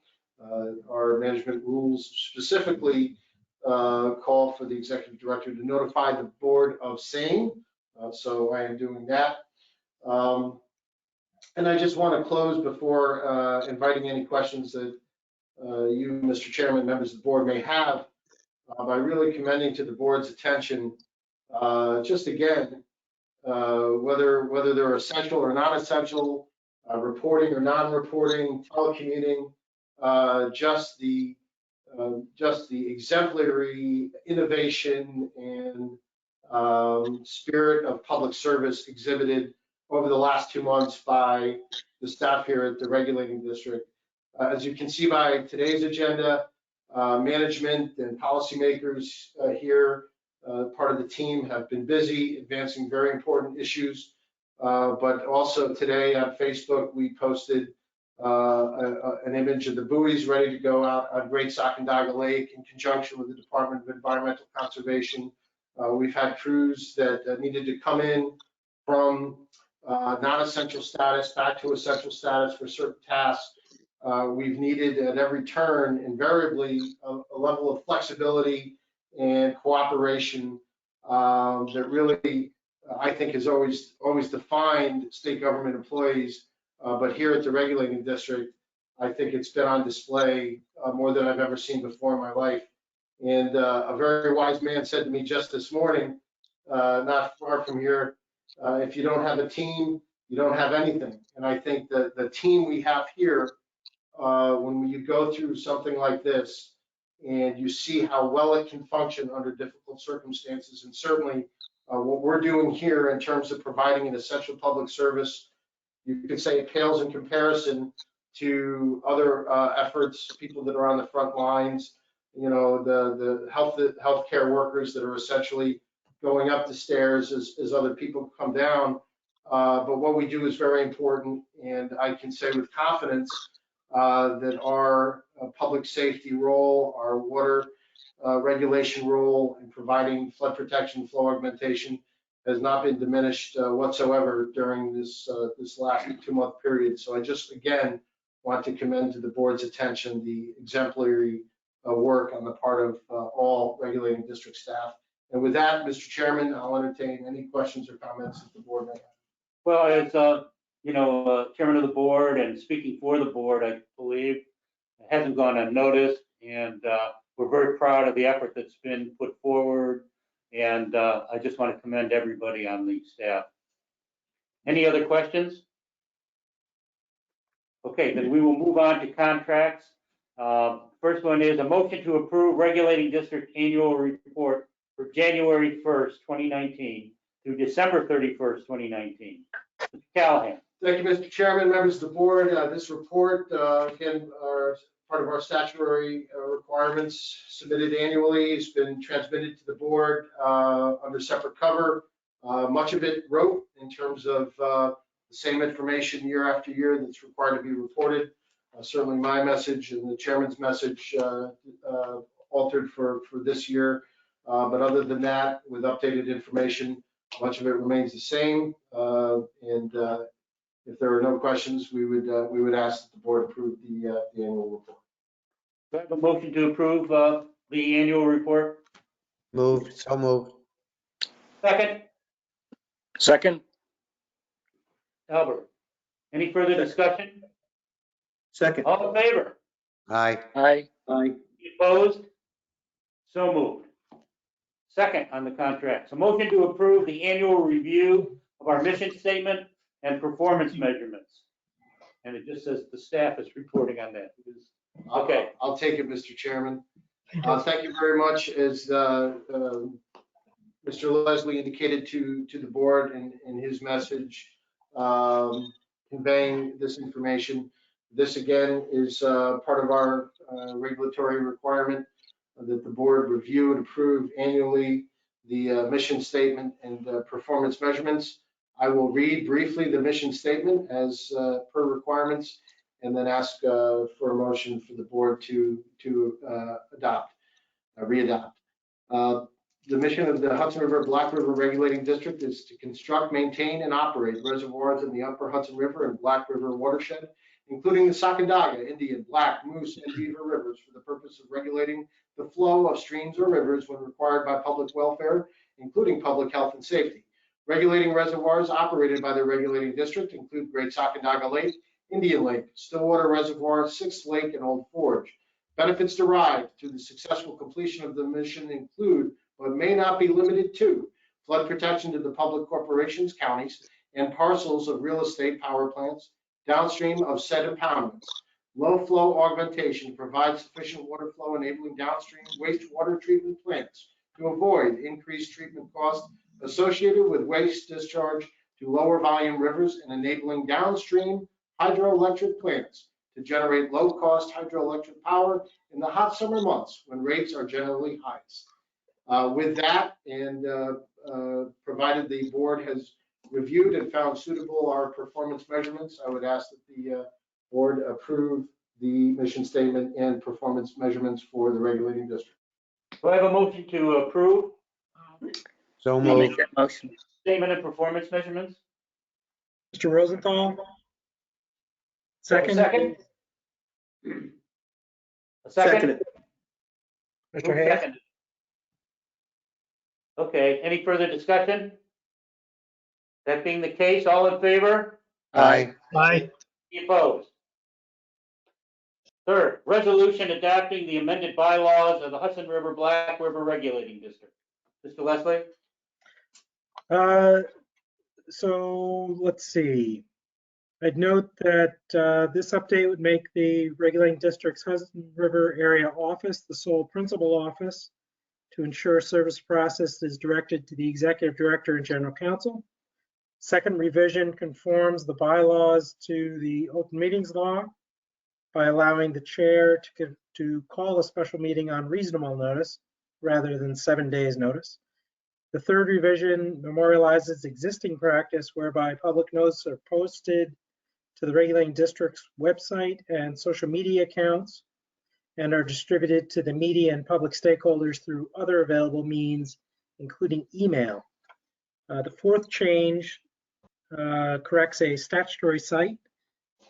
[SPEAKER 6] Our management rules specifically call for the executive director to notify the board of same. So I am doing that. And I just want to close before inviting any questions that you, Mr. Chairman, members of the board may have, by really commending to the board's attention, just again, whether they're essential or non-essential, reporting or non-reporting, telecommuting, just the exemplary innovation and spirit of public service exhibited over the last 2 months by the staff here at the regulating district. As you can see by today's agenda, management and policymakers here, part of the team, have been busy advancing very important issues. But also today on Facebook, we posted an image of the buoys ready to go out on Great Sacandaga Lake in conjunction with the Department of Environmental Conservation. We've had crews that needed to come in from non-essential status back to essential status for certain tasks. We've needed at every turn, invariably, a level of flexibility and cooperation that really, I think, has always defined state government employees. But here at the regulating district, I think it's been on display more than I've ever seen before in my life. And a very wise man said to me just this morning, not far from here, if you don't have a team, you don't have anything. And I think that the team we have here, when you go through something like this and you see how well it can function under difficult circumstances, and certainly what we're doing here in terms of providing an essential public service, you could say it pales in comparison to other efforts, people that are on the front lines, you know, the healthcare workers that are essentially going up the stairs as other people come down. But what we do is very important, and I can say with confidence that our public safety role, our water regulation role in providing flood protection, flow augmentation has not been diminished whatsoever during this last 2-month period. So I just, again, want to commend to the board's attention the exemplary work on the part of all regulating district staff. And with that, Mr. Chairman, I'll entertain any questions or comments that the board may have.
[SPEAKER 2] Well, as you know, chairman of the board and speaking for the board, I believe it hasn't gone unnoticed, and we're very proud of the effort that's been put forward. And I just want to commend everybody on the staff. Any other questions? Okay, then we will move on to contracts. First one is a motion to approve regulating district annual report for January 1st, 2019 through December 31st, 2019. Mr. Callahan.
[SPEAKER 6] Thank you, Mr. Chairman, members of the board. This report, again, are part of our statutory requirements submitted annually. It's been transmitted to the board under separate cover. Much of it wrote in terms of the same information year after year that's required to be reported. Certainly my message and the chairman's message altered for this year. But other than that, with updated information, much of it remains the same. If there are no questions, we would ask that the board approve the annual report.
[SPEAKER 2] Do I have a motion to approve the annual report?
[SPEAKER 5] Moved, so moved.
[SPEAKER 2] Second,
[SPEAKER 9] Second?
[SPEAKER 2] Albert. Any further discussion?
[SPEAKER 3] Second.
[SPEAKER 2] All in favor?
[SPEAKER 5] Aye.
[SPEAKER 9] Aye.
[SPEAKER 3] Aye.
[SPEAKER 2] Opposed? So moved. Second on the contracts, a motion to approve the annual review of our mission statement and performance measurements. And it just says the staff is reporting on that. Okay.
[SPEAKER 6] I'll take it, Mr. Chairman. Thank you very much. As Mr. Leslie indicated to the board in his message, conveying this information. This again is part of our regulatory requirement that the board review and approve annually the mission statement and performance measurements. I will read briefly the mission statement as per requirements, and then ask for a motion for the board to re-adopt. The mission of the Hudson River Black River Regulating District is to construct, maintain, and operate reservoirs in the Upper Hudson River and Black River watershed, including the Sacandaga, Indian, Black, Moose, and Beaver rivers, for the purpose of regulating the flow of streams or rivers when required by public welfare, including public health and safety. Regulating reservoirs operated by the regulating district include Great Sacandaga Lake, Indian Lake, Stillwater Reservoir, Sixth Lake, and Old Forge. Benefits derived through the successful completion of the mission include, but may not be limited to, flood protection to the public corporations, counties, and parcels of real estate power plants downstream of said impoundments. Low flow augmentation to provide sufficient water flow, enabling downstream wastewater treatment plants to avoid increased treatment costs associated with waste discharge to lower volume rivers, and enabling downstream hydroelectric plants to generate low-cost hydroelectric power in the hot summer months when rates are generally highest. With that, and provided the board has reviewed and found suitable our performance measurements, I would ask that the board approve the mission statement and performance measurements for the regulating district.
[SPEAKER 2] Do I have a motion to approve
[SPEAKER 5] So
[SPEAKER 9] I'll make
[SPEAKER 5] moved.
[SPEAKER 9] that motion.
[SPEAKER 2] statement and performance measurements?
[SPEAKER 4] Mr. Rosenthal?
[SPEAKER 2] Second?
[SPEAKER 4] Second?
[SPEAKER 2] A second?
[SPEAKER 3] it.
[SPEAKER 4] Mr.
[SPEAKER 2] Who
[SPEAKER 4] Hayes?
[SPEAKER 2] seconded? Okay, any further discussion? That being the case, all in favor?
[SPEAKER 5] Aye.
[SPEAKER 8] Aye.
[SPEAKER 2] Any opposed? Third, resolution adopting the amended bylaws of the Hudson River Black River Regulating District. Mr. Leslie?
[SPEAKER 4] So let's see. I'd note that this update would make the regulating district's Hudson River area office the sole principal office to ensure service process is directed to the executive director and general counsel. Second revision conforms the bylaws to the open meetings law by allowing the chair to call a special meeting on reasonable notice rather than 7 days notice. The third revision memorializes existing practice whereby public notices are posted to the regulating district's website and social media accounts and are distributed to the media and public stakeholders through other available means, including email. The fourth change corrects a statutory site,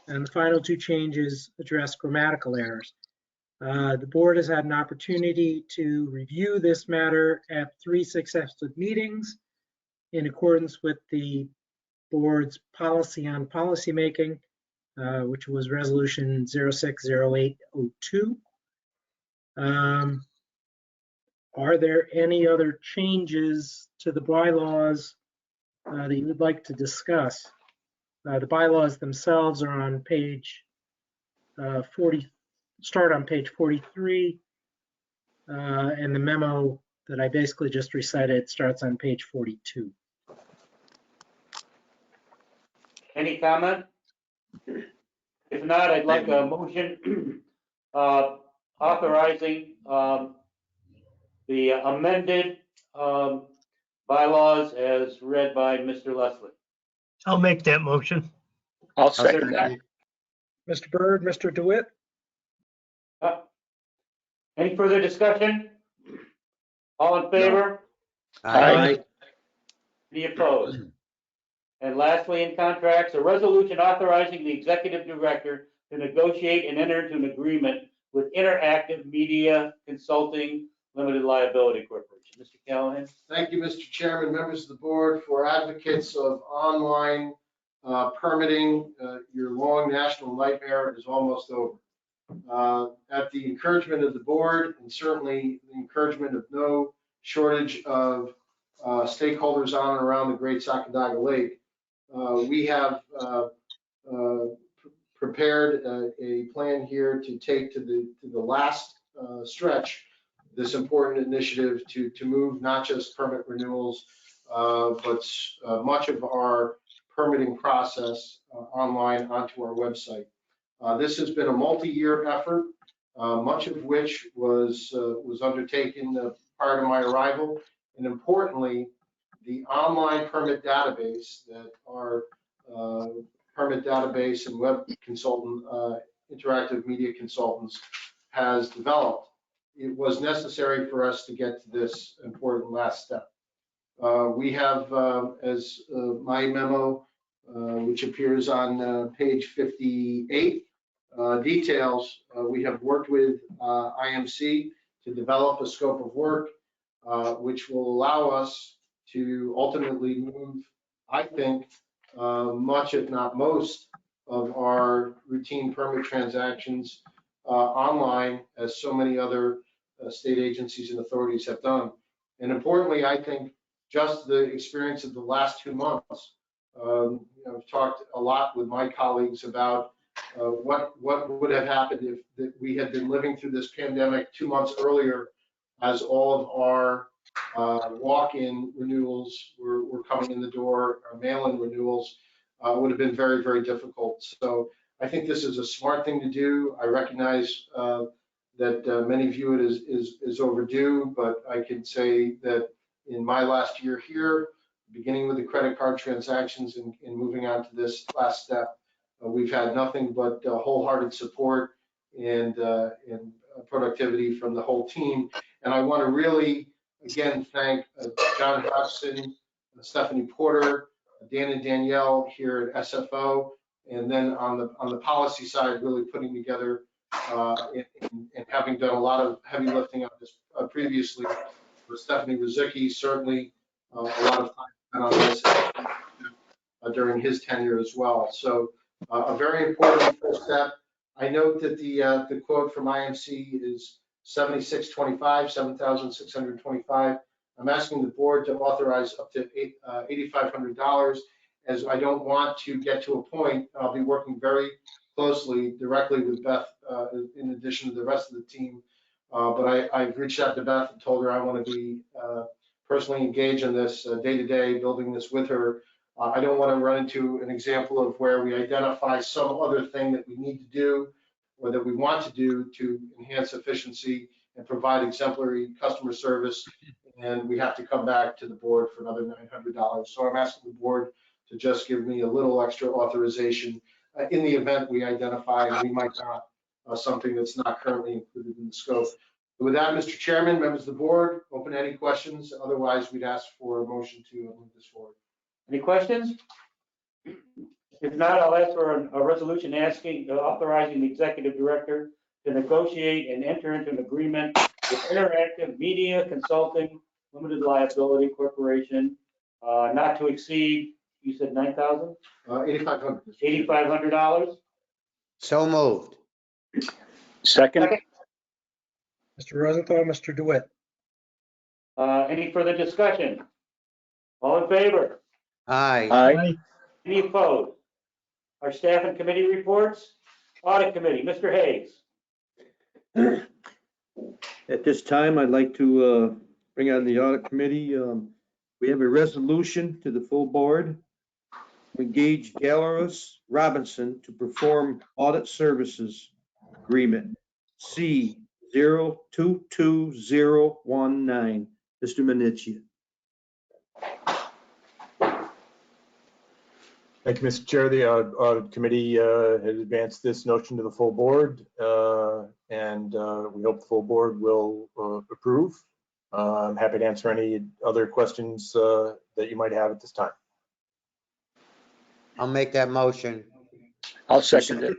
[SPEAKER 4] and the final two changes address grammatical errors. The board has had an opportunity to review this matter at 3 successive meetings in accordance with the board's policy on policymaking, which was resolution 060802. Are there any other changes to the bylaws that you would like to discuss? The bylaws themselves are on page 40, start on page 43, and the memo that I basically just recited starts on page 42.
[SPEAKER 2] Any comment? If not, I'd like a motion authorizing the amended bylaws as read by Mr. Leslie.
[SPEAKER 8] I'll make that motion.
[SPEAKER 9] I'll second that.
[SPEAKER 4] Mr. Byrd, Mr. DeWitt?
[SPEAKER 2] Any further discussion? All in favor?
[SPEAKER 9] Aye.
[SPEAKER 2] Any opposed? And lastly, in contracts, a resolution authorizing the executive director to negotiate and enter into an agreement with Interactive Media Consulting Limited Liability Corporation. Mr. Callahan?
[SPEAKER 6] Thank you, Mr. Chairman, members of the board. For advocates of online permitting, your long national nightmare is almost over. At the encouragement of the board, and certainly the encouragement of no shortage of stakeholders on and around the Great Sacandaga Lake, we have prepared a plan here to take to the last stretch this important initiative to move not just permit renewals, but much of our permitting process online onto our website. This has been a multi-year effort, much of which was undertaken prior to my arrival, and importantly, the online permit database that our permit database and web consultant, Interactive Media Consultants, has developed. It was necessary for us to get to this important last step. We have, as my memo, which appears on page 58, details, we have worked with IMC to develop a scope of work, which will allow us to ultimately move, I think, much, if not most, of our routine permit transactions online, as so many other state agencies and authorities have done. And importantly, I think just the experience of the last 2 months, I've talked a lot with my colleagues about what would have happened if we had been living through this pandemic 2 months earlier, as all of our walk-in renewals were coming in the door. Our mail-in renewals would have been very, very difficult. So I think this is a smart thing to do. I recognize that many view it as overdue, but I can say that in my last year here, beginning with the credit card transactions and moving on to this last step, we've had nothing but wholehearted support and productivity from the whole team. And I want to really, again, thank John Hudson, Stephanie Porter, Dan and Danielle here at SFO, and then on the policy side, really putting together and having done a lot of heavy lifting on this previously, with Stephanie Rizicki, certainly a lot of time spent on this during his tenure as well. So a very important first step. I note that the quote from IMC is 7625, 7,625. I'm asking the board to authorize up to $8,500, as I don't want to get to a point. I'll be working very closely directly with Beth in addition to the rest of the team. But I've reached out to Beth and told her I want to be personally engaged in this day to day, building this with her. I don't want to run into an example of where we identify some other thing that we need to do or that we want to do to enhance efficiency and provide exemplary customer service, and we have to come back to the board for another $900. So I'm asking the board to just give me a little extra authorization in the event we identify, and we might not, something that's not currently included in the scope. With that, Mr. Chairman, members of the board, open to any questions. Otherwise, we'd ask for a motion to move this forward.
[SPEAKER 2] Any questions? If not, I'll ask for a resolution authorizing the executive director to negotiate and enter into an agreement with Interactive Media Consulting Limited Liability Corporation, not to exceed, you said 9,000?
[SPEAKER 6] $8,500.
[SPEAKER 2] $8,500.
[SPEAKER 5] So moved.
[SPEAKER 9] Second.
[SPEAKER 4] Mr. Rosenthal, Mr. DeWitt.
[SPEAKER 2] Any further discussion? All in favor?
[SPEAKER 5] Aye.
[SPEAKER 9] Aye.
[SPEAKER 2] Any opposed? Our staff and committee reports. Audit Committee, Mr. Hayes.
[SPEAKER 3] At this time, I'd like to bring on the audit committee. We have a resolution to the full board to engage Galleros Robinson to perform audit services agreement C022019. Mr. Minichia.
[SPEAKER 7] Thank you, Mr. Chair. The audit committee has advanced this notion to the full board, and we hope the full board will approve. I'm happy to answer any other questions that you might have at this time.
[SPEAKER 5] I'll make that motion.
[SPEAKER 9] I'll second it.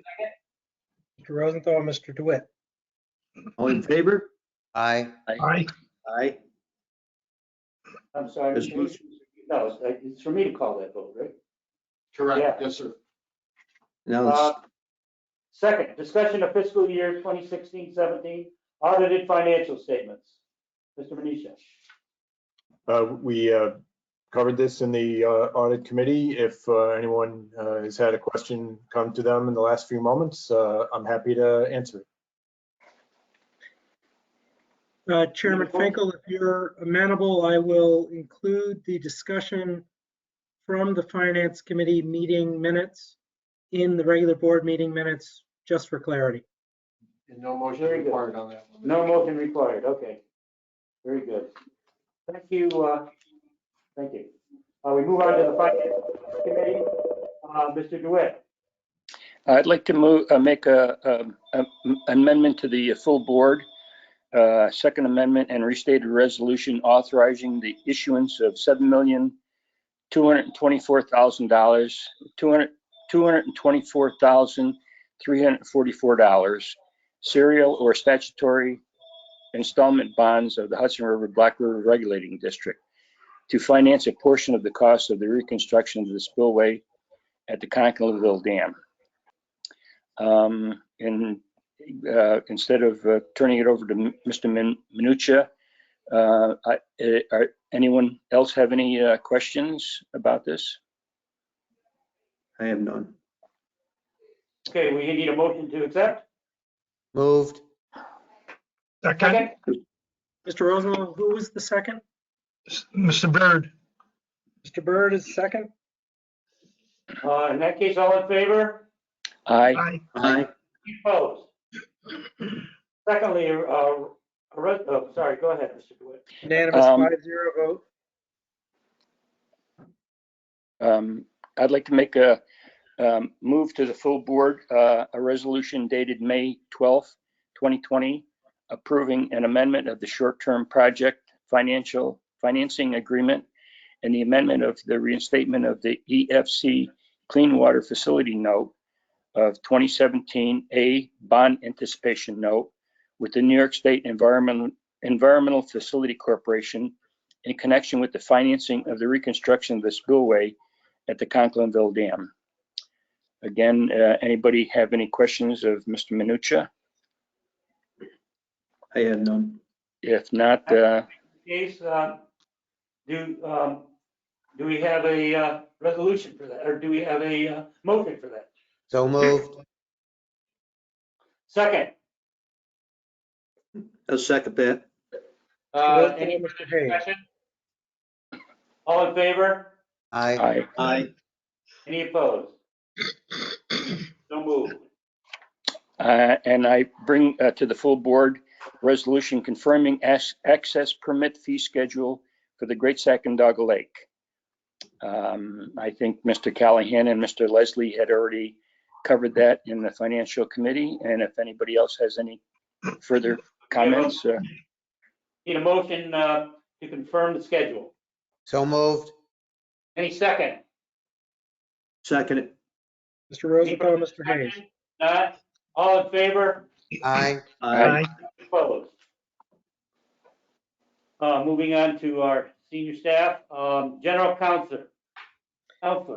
[SPEAKER 4] Mr. Rosenthal, Mr. DeWitt.
[SPEAKER 3] All in favor?
[SPEAKER 5] Aye.
[SPEAKER 8] Aye.
[SPEAKER 3] Aye.
[SPEAKER 2] I'm sorry.
[SPEAKER 3] Resolution.
[SPEAKER 2] No, it's for me to call that vote, right?
[SPEAKER 6] Correct.
[SPEAKER 2] Yeah.
[SPEAKER 6] Yes, sir.
[SPEAKER 3] Now,
[SPEAKER 2] Second, discussion of fiscal year 2016-17 audited financial statements. Mr. Minichia.
[SPEAKER 7] We covered this in the audit committee. If anyone has had a question come to them in the last few moments, I'm happy to answer it.
[SPEAKER 4] Chairman Finkel, if you're amenable, I will include the discussion from the Finance Committee meeting minutes in the regular board meeting minutes, just for clarity.
[SPEAKER 6] And no motion required on that one.
[SPEAKER 2] No motion required. Okay. Very good. Thank you. Thank you. We move on to the Finance Committee. Mr. DeWitt.
[SPEAKER 9] I'd like to make a amendment to the full board, second amendment, and restate a resolution authorizing the issuance of $7,224,344 serial or statutory installment bonds of the Hudson River Black River Regulating District to finance a portion of the cost of the reconstruction of the spillway at the Conklingville Dam. Instead of turning it over to Mr. Minuccia, anyone else have any questions about this?
[SPEAKER 3] I have none.
[SPEAKER 2] Okay, we need a motion to accept.
[SPEAKER 5] Moved.
[SPEAKER 8] Second.
[SPEAKER 4] Mr. Rosenthal, who was the second?
[SPEAKER 8] Mr. Byrd.
[SPEAKER 4] Mr. Byrd is second.
[SPEAKER 2] In that case, all in favor?
[SPEAKER 9] Aye.
[SPEAKER 8] Aye.
[SPEAKER 3] Aye.
[SPEAKER 2] Any opposed? Secondly, sorry, go ahead, Mr. DeWitt.
[SPEAKER 4] Unanimous
[SPEAKER 9] Um,
[SPEAKER 4] 5-0 vote.
[SPEAKER 9] I'd like to make a move to the full board, a resolution dated May 12th, 2020, approving an amendment of the short-term project financing agreement and the amendment of the reinstatement of the EFC Clean Water Facility Note of 2017 A Bond Anticipation Note with the New York State Environmental Facility Corporation in connection with the financing of the reconstruction of the spillway at the Conklinville Dam. Again, anybody have any questions of Mr. Minuccia?
[SPEAKER 3] I had none.
[SPEAKER 9] If not,
[SPEAKER 2] Case, do we have a resolution for that, or do we have a motion for that?
[SPEAKER 5] So moved.
[SPEAKER 2] Second,
[SPEAKER 3] I'll second that.
[SPEAKER 2] any
[SPEAKER 4] Mr.
[SPEAKER 2] further
[SPEAKER 4] Hayes.
[SPEAKER 2] discussion? All in favor?
[SPEAKER 5] Aye.
[SPEAKER 9] aye.
[SPEAKER 3] Aye.
[SPEAKER 2] Any opposed? So moved.
[SPEAKER 9] And I bring to the full board resolution confirming access permit fee schedule for the Great Sacandaga Lake. I think Mr. Callahan and Mr. Leslie had already covered that in the financial committee. And if anybody else has any further comments,
[SPEAKER 2] Need a motion to confirm the schedule.
[SPEAKER 5] So moved.
[SPEAKER 2] Any second?
[SPEAKER 3] Second it.
[SPEAKER 4] Mr. Rosenthal,
[SPEAKER 2] Any further
[SPEAKER 4] Mr. Hayes.
[SPEAKER 2] discussion? Not? All in favor?
[SPEAKER 5] Aye.
[SPEAKER 3] Aye.
[SPEAKER 2] Opposed? Moving on to our senior staff, general counselor.
[SPEAKER 4] Thank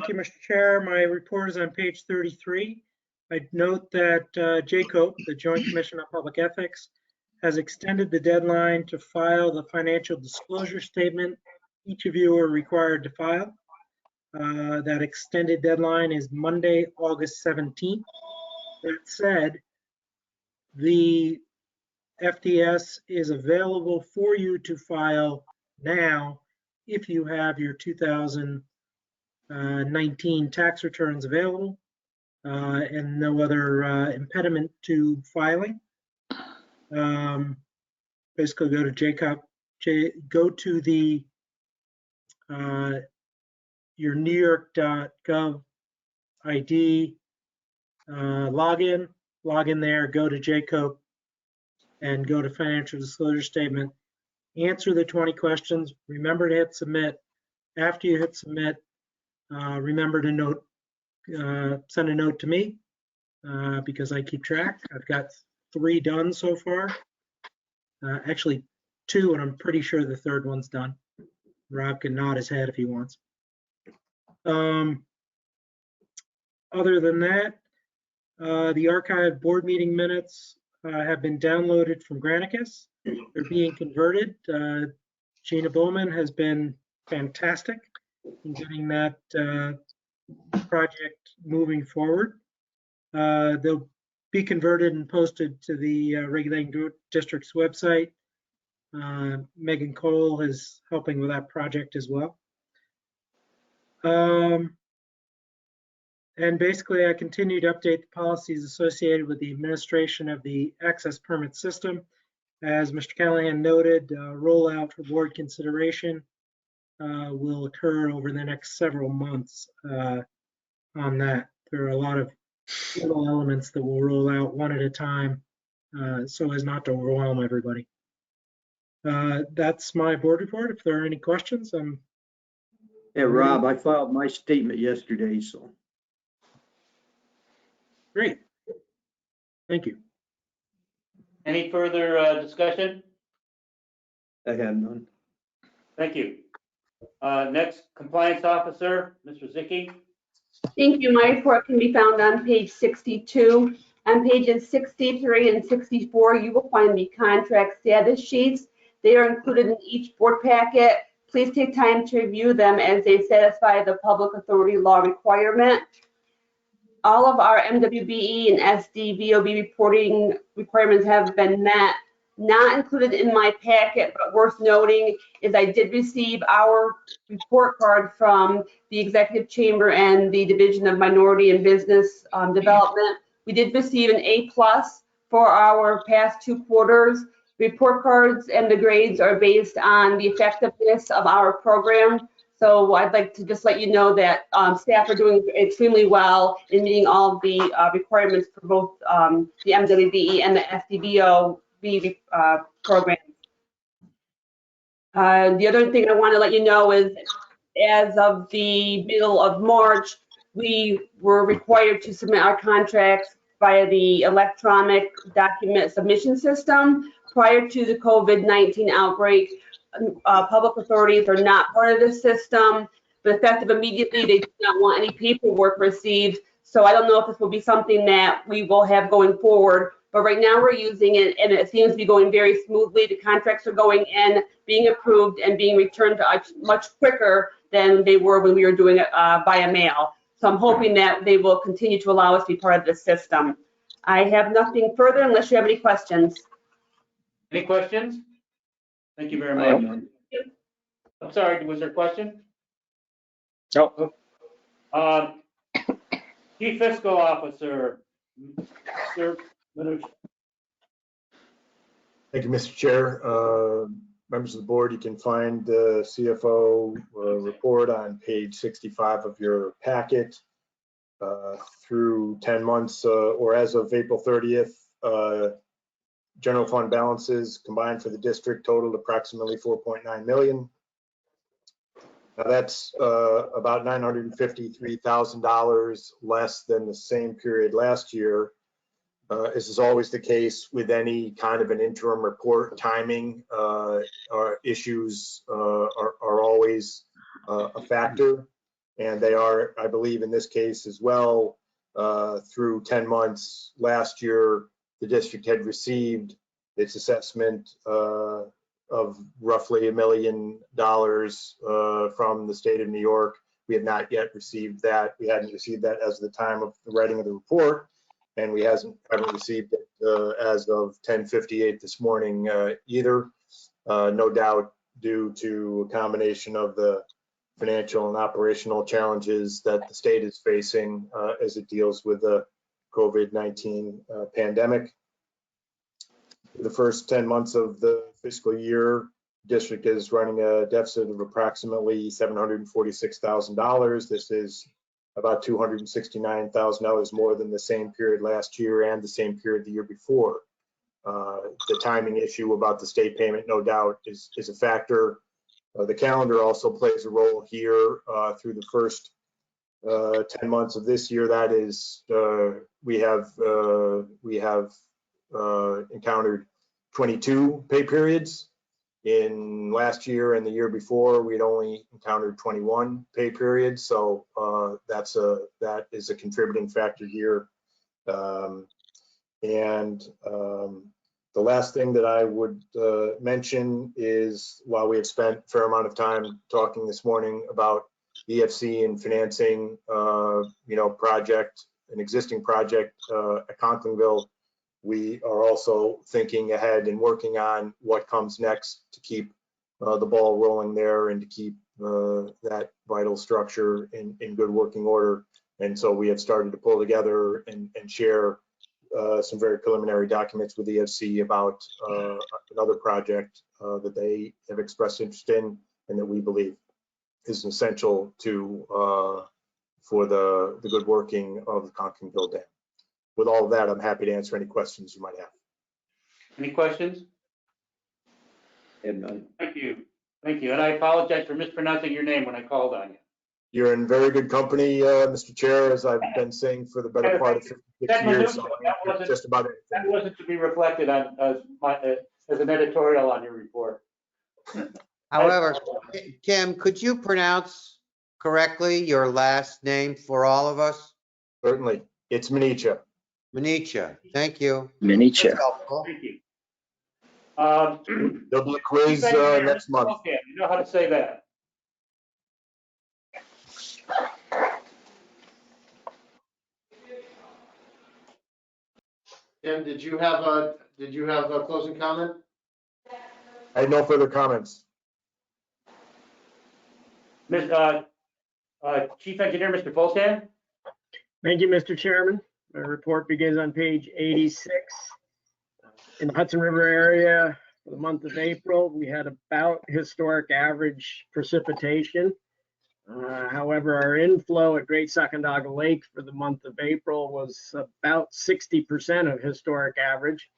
[SPEAKER 4] you, Mr. Chair. My report is on page 33. I'd note that JCOPE, the Joint Commission on Public Ethics, has extended the deadline to file the financial disclosure statement each of you are required to file. That extended deadline is Monday, August 17th. That said, the FDS is available for you to file now if you have your 2019 tax returns available and no other impediment to filing. Basically go to go to the your newyork.gov ID log in there, go to JCOPE and go to financial disclosure statement, answer the 20 questions, remember to hit submit. After you hit submit, remember to send a note to me because I keep track. I've got 3 done so far. Actually 2, and I'm pretty sure the 3rd one's done. Rob can nod his head if he wants. Other than that, the archived board meeting minutes have been downloaded from Granicus. They're being converted. Gina Bowman has been fantastic in getting that project moving forward. They'll be converted and posted to the regulating district's website. Megan Cole is helping with that project as well. And basically, I continue to update the policies associated with the administration of the access permit system. As Mr. Callahan noted, rollout for board consideration will occur over the next several months on that. There are a lot of little elements that will roll out one at a time so as not to overwhelm everybody. That's my board report. If there are any questions,
[SPEAKER 3] Yeah, Rob, I filed my statement yesterday, so.
[SPEAKER 4] great. Thank you.
[SPEAKER 2] Any further discussion?
[SPEAKER 3] I have none.
[SPEAKER 2] Thank you. Next, compliance officer, Mr. Zicki.
[SPEAKER 11] Thank you. My report can be found on page 62. On pages 63 and 64, you will find the contract status sheets. They are included in each board packet. Please take time to review them as they satisfy the public authority law requirement. All of our MWBE and SDVOB reporting requirements have been met. Not included in my packet, but worth noting is I did receive our report card from the Executive Chamber and the Division of Minority and Business Development. We did receive an A+ for our past 2 quarters. Report cards and the grades are based on the effectiveness of our program. So I'd like to just let you know that staff are doing extremely well in meeting all of the requirements for both the MWBE and the SDVOB programs. The other thing I want to let you know is as of the middle of March, we were required to submit our contracts via the electronic document submission system. Prior to the COVID-19 outbreak, public authorities are not part of this system, but effective immediately, they do not want any paperwork received. So I don't know if this will be something that we will have going forward, but right now we're using it and it seems to be going very smoothly. The contracts are going in, being approved and being returned to us much quicker than they were when we were doing it via mail. So I'm hoping that they will continue to allow us to be part of this system. I have nothing further unless you have any questions.
[SPEAKER 2] Any questions? Thank you very much. I'm sorry, was there a question?
[SPEAKER 9] No.
[SPEAKER 2] Chief Fiscal Officer, Sir Minucci.
[SPEAKER 7] Thank you, Mr. Chair. Members of the board, you can find the CFO report on page 65 of your packet. Through 10 months or as of April 30th, general fund balances combined for the district totaled approximately 4.9 million. Now that's about $953,000 less than the same period last year. This is always the case with any kind of an interim report. Timing or issues are always a factor, and they are, I believe, in this case as well. Through 10 months last year, the district had received its assessment of roughly $1 million from the state of New York. We have not yet received that. We hadn't received that as of the time of the writing of the report, and we haven't received it as of 10:58 this morning either. No doubt due to a combination of the financial and operational challenges that the state is facing as it deals with the COVID-19 pandemic. The first 10 months of the fiscal year, district is running a deficit of approximately $746,000. This is about $269,000 more than the same period last year and the same period the year before. The timing issue about the state payment, no doubt, is a factor. The calendar also plays a role here through the first 10 months of this year. That is, we have encountered 22 pay periods. In last year and the year before, we'd only encountered 21 pay periods. So that is a contributing factor here. The last thing that I would mention is, while we have spent a fair amount of time talking this morning about EFC and financing, an existing project at Conklinville, we are also thinking ahead and working on what comes next to keep the ball rolling there and to keep that vital structure in good working order. And so we have started to pull together and share some very preliminary documents with EFC about another project that they have expressed interest in and that we believe is essential for the good working of the Conklinville Dam. With all of that, I'm happy to answer any questions you might have.
[SPEAKER 2] Any questions?
[SPEAKER 5] None.
[SPEAKER 2] Thank you. Thank you. And I apologize for mispronouncing your name when I called on you.
[SPEAKER 7] You're in very good company, Mr. Chair, as I've been saying for the better part of 56 years. So just about anything.
[SPEAKER 2] That wasn't to be reflected on as an editorial on your report.
[SPEAKER 5] However, Kim, could you pronounce correctly your last name for all of us?
[SPEAKER 7] Certainly. It's Manicha.
[SPEAKER 5] Manicha. Thank you.
[SPEAKER 9] Manicha.
[SPEAKER 5] That's helpful.
[SPEAKER 2] Thank you.
[SPEAKER 7] There'll be a quiz next month.
[SPEAKER 2] Okay, you know how to say that.
[SPEAKER 6] Tim, did you have a closing comment?
[SPEAKER 7] I have no further comments.
[SPEAKER 2] Chief Engineer, Mr. Fulton?
[SPEAKER 10] Thank you, Mr. Chairman. My report begins on page 86. In the Hudson River area, for the month of April, we had about historic average precipitation. However, our inflow at Great Sacandaga Lake for the month of April was about 60% of historic average.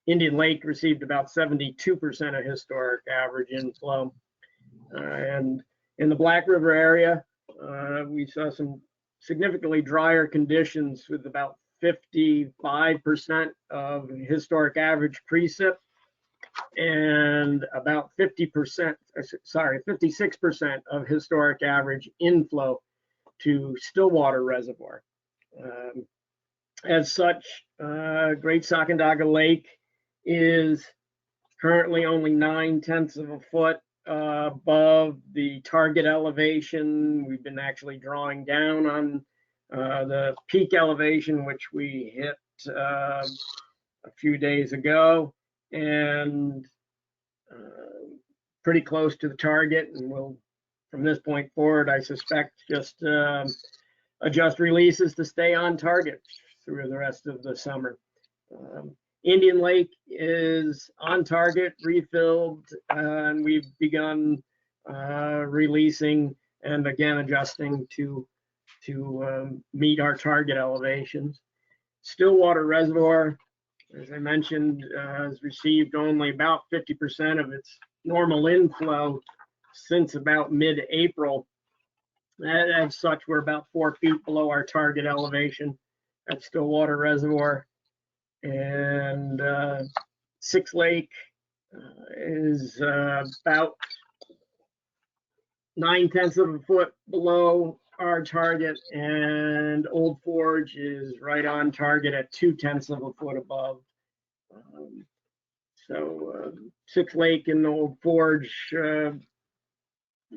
[SPEAKER 10] Indian Lake received about 72% of historic average inflow. And in the Black River area, we saw some significantly drier conditions with about 55% of historic average precip and about 56% of historic average inflow to Stillwater Reservoir. As such, Great Sacandaga Lake is currently only 9/10 of a foot above the target elevation. We've been actually drawing down on the peak elevation, which we hit a few days ago, and pretty close to the target. And we'll, from this point forward, I suspect, just adjust releases to stay on target through the rest of the summer. Indian Lake is on target, refilled, and we've begun releasing and again adjusting to meet our target elevations. Stillwater Reservoir, as I mentioned, has received only about 50% of its normal inflow since about mid-April. As such, we're about 4 feet below our target elevation at Stillwater Reservoir. And Six Lake is about 9/10 of a foot below our target, and Old Forge is right on target at 2/10 of a foot above. Six Lake and Old Forge,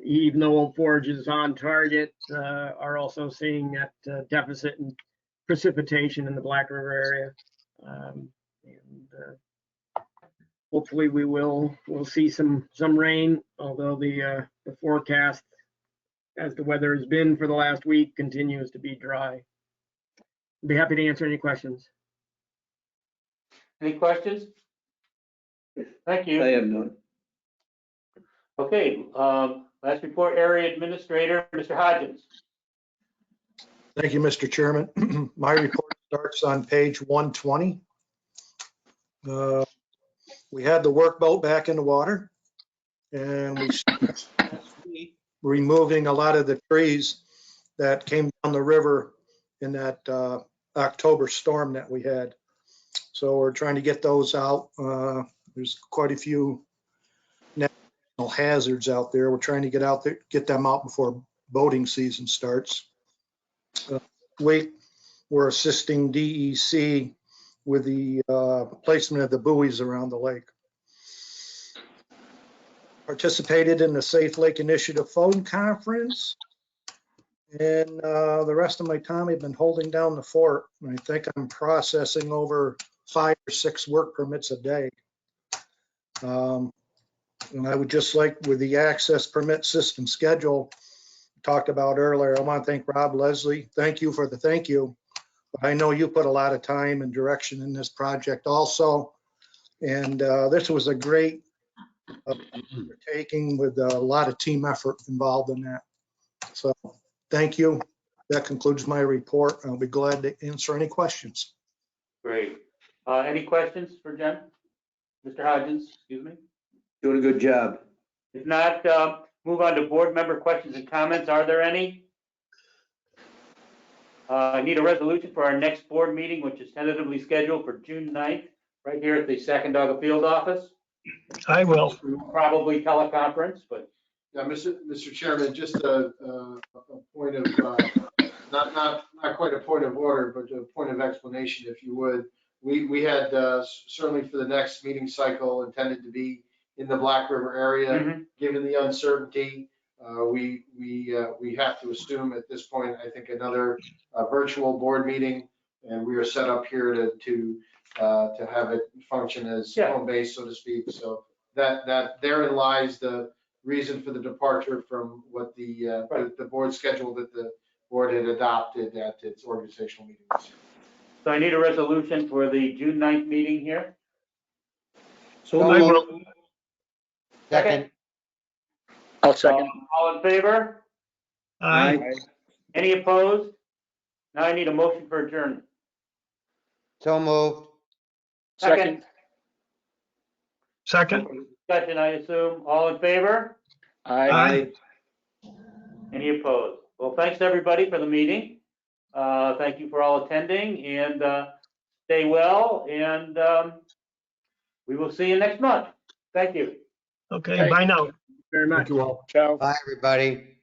[SPEAKER 10] even though Old Forge is on target, are also seeing that deficit in precipitation in the Black River area. Hopefully we'll see some rain, although the forecast, as the weather has been for the last week, continues to be dry. I'd be happy to answer any questions.
[SPEAKER 2] Any questions? Thank you.
[SPEAKER 3] I have none.
[SPEAKER 2] Okay, last report, Area Administrator, Mr. Hodgins.
[SPEAKER 7] Thank you, Mr. Chairman. My report starts on page 120. We had the workboat back in the water, and we started removing a lot of the trees that came down the river in that October storm that we had. So we're trying to get those out. There's quite a few national hazards out there. We're trying to get out there, get them out before boating season starts. We're assisting DEC with the placement of the buoys around the lake. Participated in the Safe Lake Initiative phone conference. And the rest of my time, I've been holding down the fort. I think I'm processing over 5 or 6 work permits a day. And I would just like, with the access permit system schedule talked about earlier, I want to thank Rob Leslie. Thank you for the thank you. But I know you put a lot of time and direction in this project also. And this was a great undertaking with a lot of team effort involved in that. So thank you. That concludes my report. I'll be glad to answer any questions.
[SPEAKER 2] Great. Any questions for Jen? Mr. Hodgins, excuse me.
[SPEAKER 3] Doing a good job.
[SPEAKER 2] If not, move on to board member questions and comments. Are there any? I need a resolution for our next board meeting, which is tentatively scheduled for June 9th, right here at the Sacandaga Field Office.
[SPEAKER 8] I will.
[SPEAKER 2] Probably teleconference, but.
[SPEAKER 6] Yeah, Mr. Chairman, just a point of, not quite a point of order, but a point of explanation, if you would. We had certainly for the next meeting cycle intended to be in the Black River area. Given the uncertainty, we have to assume at this point, I think, another virtual board meeting, and we are set up here to have it function as home base, so to speak. So that therein lies the reason for the departure from what the board schedule that the board had adopted at its organizational meetings.
[SPEAKER 2] So I need a resolution for the June 9th meeting here.
[SPEAKER 3] So
[SPEAKER 8] I
[SPEAKER 3] moved.
[SPEAKER 8] will.
[SPEAKER 5] Second.
[SPEAKER 9] I'll second.
[SPEAKER 2] All in favor?
[SPEAKER 8] Aye.
[SPEAKER 2] Any opposed? Now I need a motion for adjournment.
[SPEAKER 5] So moved.
[SPEAKER 9] Second.
[SPEAKER 8] Second.
[SPEAKER 2] Discussion, I assume. All in favor?
[SPEAKER 8] Aye.
[SPEAKER 2] Any opposed? Well, thanks everybody for the meeting. Thank you for all attending and stay well and we will see you next month. Thank you.
[SPEAKER 8] Okay, bye now.
[SPEAKER 10] Very much.
[SPEAKER 7] Thank you all.
[SPEAKER 9] Ciao.
[SPEAKER 5] Bye, everybody.